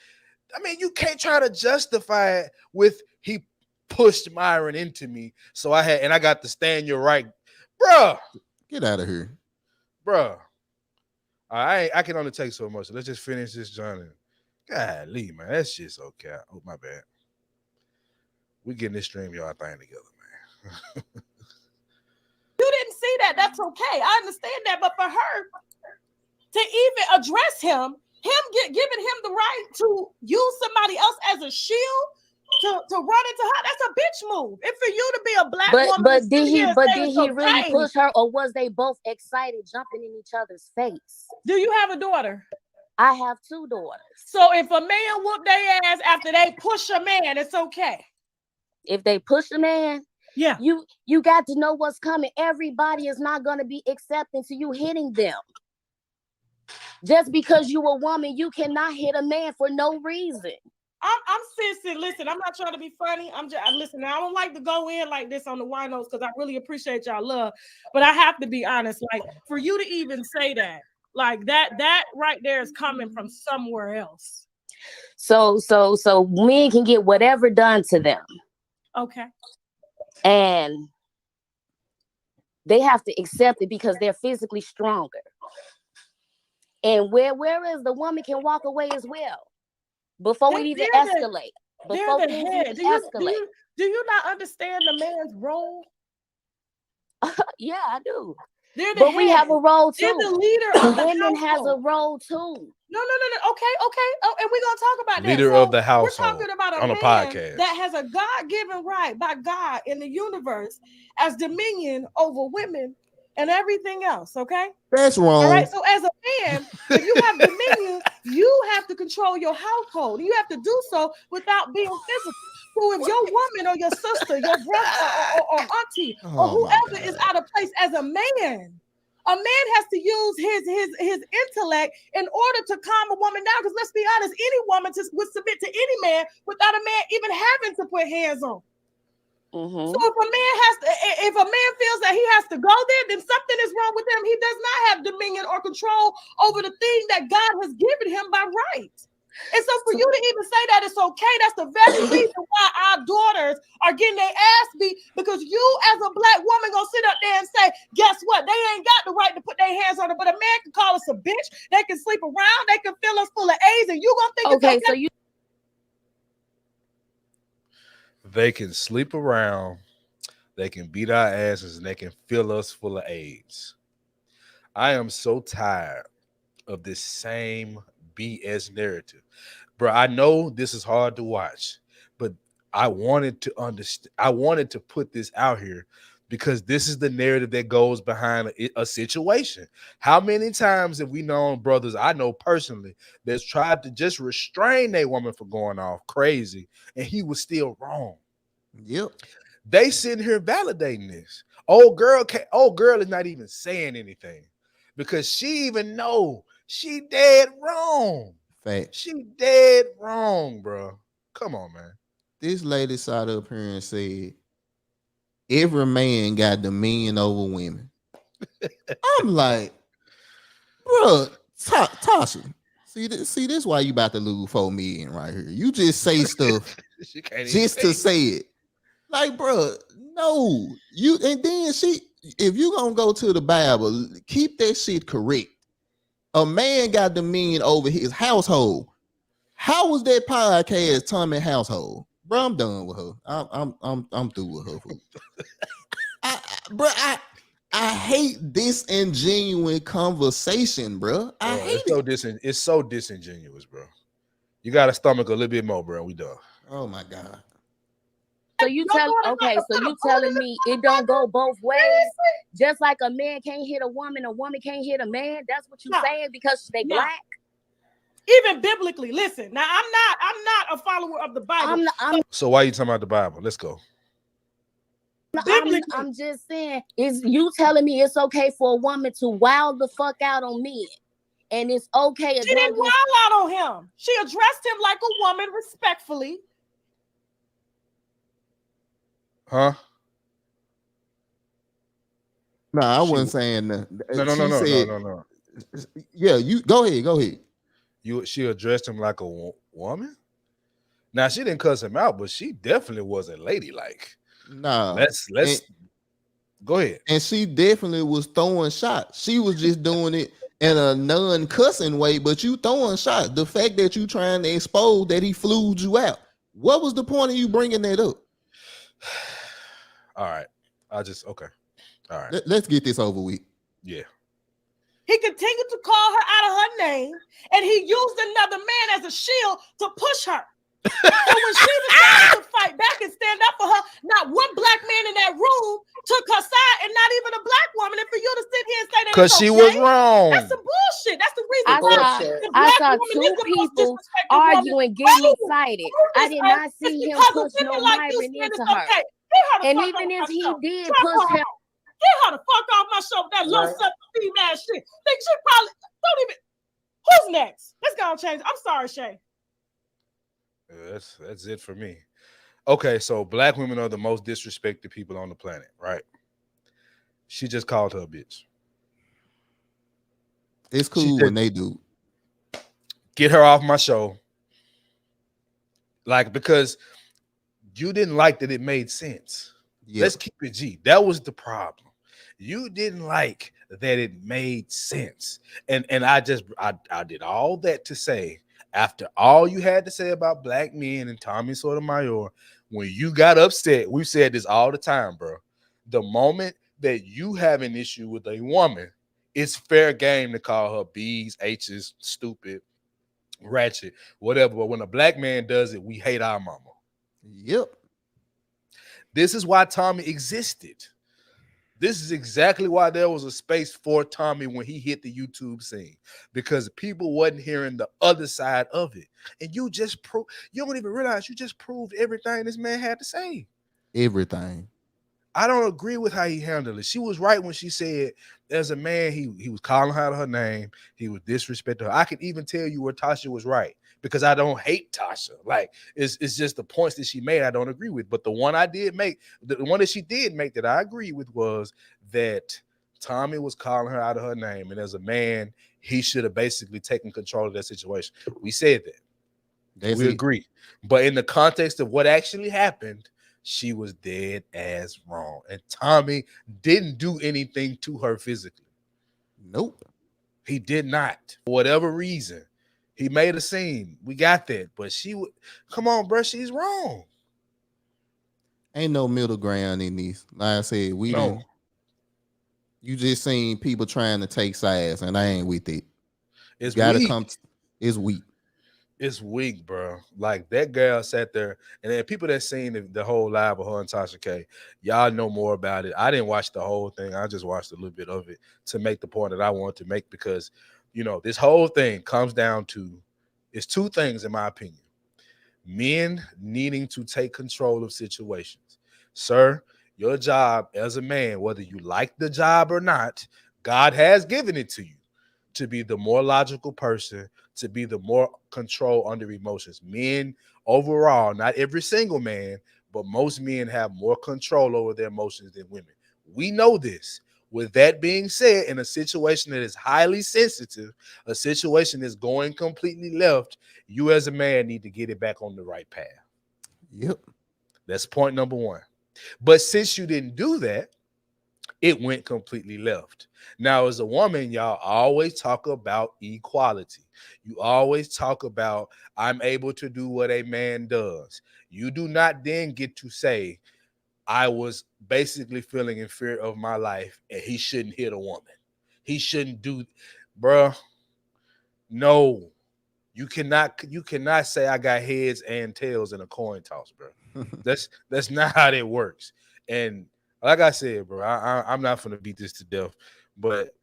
Speaker 1: I mean, you can't try to justify it with he pushed Myron into me. So I got to stand your right. Bruh.
Speaker 2: Get out of here.
Speaker 1: Bruh. I can only take so much. So let's just finish this journey. Golly, man, that shit's okay. Oh, my bad. We getting this stream y'all thing together, man.
Speaker 3: You didn't see that. That's okay. I understand that. But for her to even address him giving him the right to use somebody else as a shield to run into her, that's a bitch move. And for you to be a black woman,
Speaker 14: but did he really push her, or was they both excited jumping in each other's face?
Speaker 3: Do you have a daughter?
Speaker 14: I have 2 daughters.
Speaker 3: So if a man whoop their ass after they push a man, it's okay.
Speaker 14: If they push a man,
Speaker 3: yeah,
Speaker 14: you got to know what's coming. Everybody is not going to be accepting to you hitting them. Just because you a woman, you cannot hit a man for no reason.
Speaker 3: I'm sensing. Listen, I'm not trying to be funny. Listen. I don't like to go in like this on the winos because I really appreciate y'all love, but I have to be honest. Like, for you to even say that, like that right there is coming from somewhere else.
Speaker 14: So men can get whatever done to them.
Speaker 3: Okay.
Speaker 14: And they have to accept it because they're physically stronger. And whereas the woman can walk away as well before it even escalate. Before things even escalate.
Speaker 3: Do you not understand the man's role?
Speaker 14: Yeah, I do.
Speaker 3: But
Speaker 14: we have a role too.
Speaker 3: They're the leader of the
Speaker 14: women
Speaker 3: household.
Speaker 14: has a role too.
Speaker 3: No. Okay. Oh, and we're gonna talk about that.
Speaker 1: Leader of the household.
Speaker 3: We're talking about a
Speaker 1: on
Speaker 3: man
Speaker 1: a podcast
Speaker 3: that has a God-given right by God in the universe as dominion over women and everything else. Okay,
Speaker 2: that's wrong.
Speaker 3: All right. So as a man, if you have dominion, you have to control your household. You have to do so without being physical. So if your woman or your sister, your brother or auntie or whoever is out of place as a man has to use his intellect in order to calm a woman down. Because let's be honest, any woman would submit to any man without a man even having to put hands on.
Speaker 14: Mm-hmm.
Speaker 3: So if a man feels that he has to go there, then something is wrong with him. He does not have dominion or control over the thing that God has given him by right. And so for you to even say that it's okay, that's the very reason why our daughters are getting their ass beat, because you as a black woman gonna sit up there and say, guess what? They ain't got the right to put their hands on it, but a man can call us a bitch. They can sleep around. They can fill us full of AIDS, and you gonna think
Speaker 14: Okay,
Speaker 3: it's okay?
Speaker 14: so you.
Speaker 1: They can sleep around. They can beat our asses, and they can fill us full of AIDS. I am so tired of this same BS narrative. Bro, I know this is hard to watch, but I wanted to understand. I wanted to put this out here because this is the narrative that goes behind a situation. How many times have we known brothers I know personally that's tried to just restrain their woman from going off crazy, and he was still wrong?
Speaker 2: Yep.
Speaker 1: They sitting here validating this. Old girl is not even saying anything because she even know she dead wrong.
Speaker 2: Fact.
Speaker 1: She dead wrong, bro. Come on, man.
Speaker 2: This lady sat up here and said, every man got dominion over women. I'm like, bro, Tasha, see this why you about to lose 4 million right here. You just say stuff just to say it. Like, bro, no. And then if you gonna go to the Bible, keep that shit correct. A man got dominion over his household. How was that podcast Tommy household? Bro, I'm done with her. I'm through with her. I hate disingenuous conversation, bro. I hate it.
Speaker 1: It's so disingenuous, bro. You got to stomach a little bit more, bro. We done.
Speaker 2: Oh my God.
Speaker 14: So you telling me it don't go both ways? Just like a man can't hit a woman can't hit a man. That's what you saying because they black.
Speaker 3: Even biblically, listen. Now I'm not a follower of the Bible.
Speaker 1: So why are you talking about the Bible? Let's go.
Speaker 14: I'm just saying, is you telling me it's okay for a woman to wow the fuck out on men, and it's okay?
Speaker 3: She didn't wow out on him. She addressed him like a woman respectfully.
Speaker 1: Huh?
Speaker 2: No, I wasn't saying that.
Speaker 1: No.
Speaker 2: Yeah, you go ahead.
Speaker 1: She addressed him like a woman. Now she didn't cuss him out, but she definitely wasn't ladylike.
Speaker 2: Nah,
Speaker 1: let's go ahead.
Speaker 2: And she definitely was throwing shots. She was just doing it in a non-cussing way, but you throwing shots. The fact that you trying to expose that he flew you out. What was the point of you bringing that up?
Speaker 1: All right. Okay. All right.
Speaker 2: Let's get this over with.
Speaker 1: Yeah.
Speaker 3: He continued to call her out of her name, and he used another man as a shield to push her. So when she decided to fight back and stand up for her, not one black man in that room took her side, and not even a black woman. And for you to sit here and say that
Speaker 1: because she was wrong,
Speaker 3: that's some bullshit. That's the reason why
Speaker 14: I saw two people arguing, getting excited. I did not see him push no Myron into her. And even if he did push her,
Speaker 3: get her the fuck off my show with that low self-esteem ass shit. Think she probably don't even. Who's next? Let's go and change. I'm sorry, Shay.
Speaker 1: That's it for me. Okay, so black women are the most disrespected people on the planet, right? She just called her a bitch.
Speaker 2: It's cool when they do.
Speaker 1: Get her off my show. Like, because you didn't like that it made sense. Yep. Let's keep it G. That was the problem. You didn't like that it made sense. And I did all that to say, after all you had to say about black men and Tommy Sotomayor, when you got upset, we've said this all the time, bro. The moment that you have an issue with a woman, it's fair game to call her B's, H's, stupid, ratchet, whatever. But when a black man does it, we hate our mama.
Speaker 2: Yep.
Speaker 1: This is why Tommy existed. This is exactly why there was a space for Tommy when he hit the YouTube scene, because people wasn't hearing the other side of it. And you don't even realize you just proved everything this man had to say.
Speaker 2: Everything.
Speaker 1: I don't agree with how he handled it. She was right when she said, as a man, he was calling her out of her name. He was disrespecting her. I could even tell you where Tasha was right, because I don't hate Tasha. Like, it's just the points that she made I don't agree with. But the one I did make, the one that she did make that I agree with, was that Tommy was calling her out of her name. And as a man, he should have basically taken control of that situation. We said that. We agree. But in the context of what actually happened, she was dead as wrong. And Tommy didn't do anything to her physically.
Speaker 2: Nope.
Speaker 1: He did not. For whatever reason. He made a scene. We got that. But she would come on, bro. She's wrong.
Speaker 2: Ain't no middle ground in these. Like I said, we didn't. You just seen people trying to take sides, and I ain't with it.
Speaker 1: It's
Speaker 2: gotta
Speaker 1: weak.
Speaker 2: come. It's weak.
Speaker 1: It's weak, bro. Like that girl sat there, and then people that seen the whole live of her and Tasha K, y'all know more about it. I didn't watch the whole thing. I just watched a little bit of it to make the point that I want to make because, you know, this whole thing comes down to it's two things in my opinion. Men needing to take control of situations. Sir, your job as a man, whether you like the job or not, God has given it to you to be the more logical person, to be the more control under emotions. Men overall, not every single man, but most men have more control over their emotions than women. We know this. With that being said, in a situation that is highly sensitive, a situation that's going completely left, you as a man need to get it back on the right path.
Speaker 2: Yep.
Speaker 1: That's point number one. But since you didn't do that, it went completely left. Now, as a woman, y'all always talk about equality. You always talk about, I'm able to do what a man does. You do not then get to say, I was basically feeling in fear of my life and he shouldn't hit a woman. He shouldn't do, bruh. No, you cannot say I got heads and tails in a coin toss, bro. That's not how that works. And like I said, bro, I'm not gonna beat this to death, but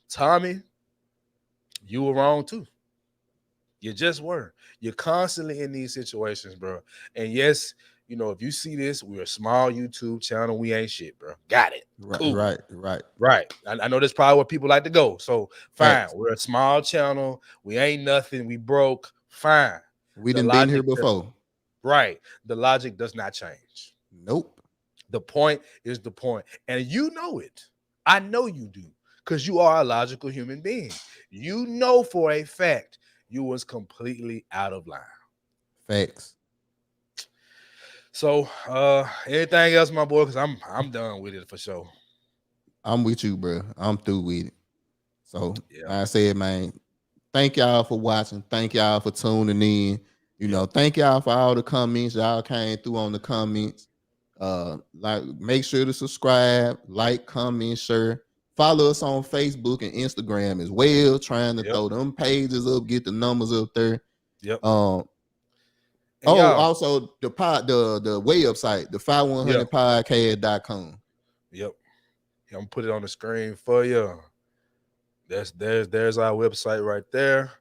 Speaker 1: Tommy, you were wrong too. You just were. You're constantly in these situations, bro. And yes, you know, if you see this, we're a small YouTube channel. We ain't shit, bro. Got it.
Speaker 2: Right,
Speaker 1: cool.
Speaker 2: right.
Speaker 1: I know that's probably where people like to go. So fine.
Speaker 2: Thanks.
Speaker 1: We're a small channel. We ain't nothing. We broke. Fine.
Speaker 2: We done been here before.
Speaker 1: Right. The logic does not change.
Speaker 2: Nope.
Speaker 1: The point is the point. And you know it. I know you do. Because you are a logical human being. You know for a fact you was completely out of line.
Speaker 2: Facts.
Speaker 1: So anything else, my boy? Because I'm done with it for sure.
Speaker 2: I'm with you, bro. I'm through with it. So like I said, man, thank y'all for watching. Thank y'all for tuning in. You know, thank y'all for all the comments. Y'all came through on the comments. Like, make sure to subscribe, like, comment, share. Follow us on Facebook and Instagram as well. Trying to throw them pages up, get the numbers up there.
Speaker 1: Yep.
Speaker 2: Also the website, the 5100podcast.com.
Speaker 1: Yep. I'm gonna put it on the screen for you. There's our website right there.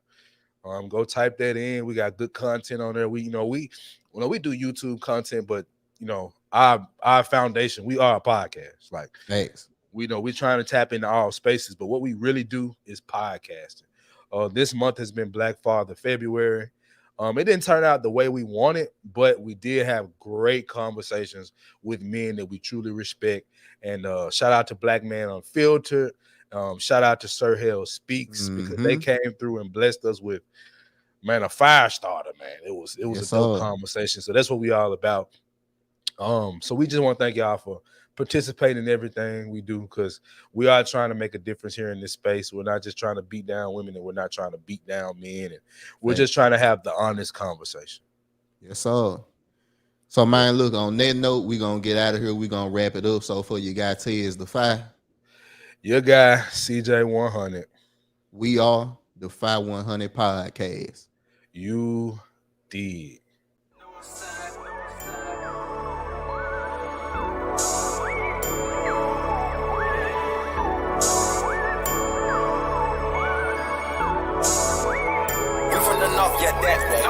Speaker 1: Go type that in. We got good content on there. We do YouTube content, but you know, our foundation, we are a podcast. Like,
Speaker 2: thanks.
Speaker 1: We're trying to tap into all spaces, but what we really do is podcasting. This month has been Black Father February. It didn't turn out the way we wanted, but we did have great conversations with men that we truly respect. And shout out to Black Man Unfiltered. Shout out to Sir Hell Speaks, because they came through and blessed us with, man, a fire starter, man. It was a dope conversation. So that's what we all about. So we just want to thank y'all for participating in everything we do, because we are trying to make a difference here in this space. We're not just trying to beat down women, and we're not trying to beat down men, and we're just trying to have the honest conversation.
Speaker 2: Yes, sir. So, man, look, on that note, we're going to get out of here. We're going to wrap it up. So, for you guys, Tez the Five. Your guy, CJ100. We are the 5100 Podcast. You did.
Speaker 16: You're from the north, yeah, that's that.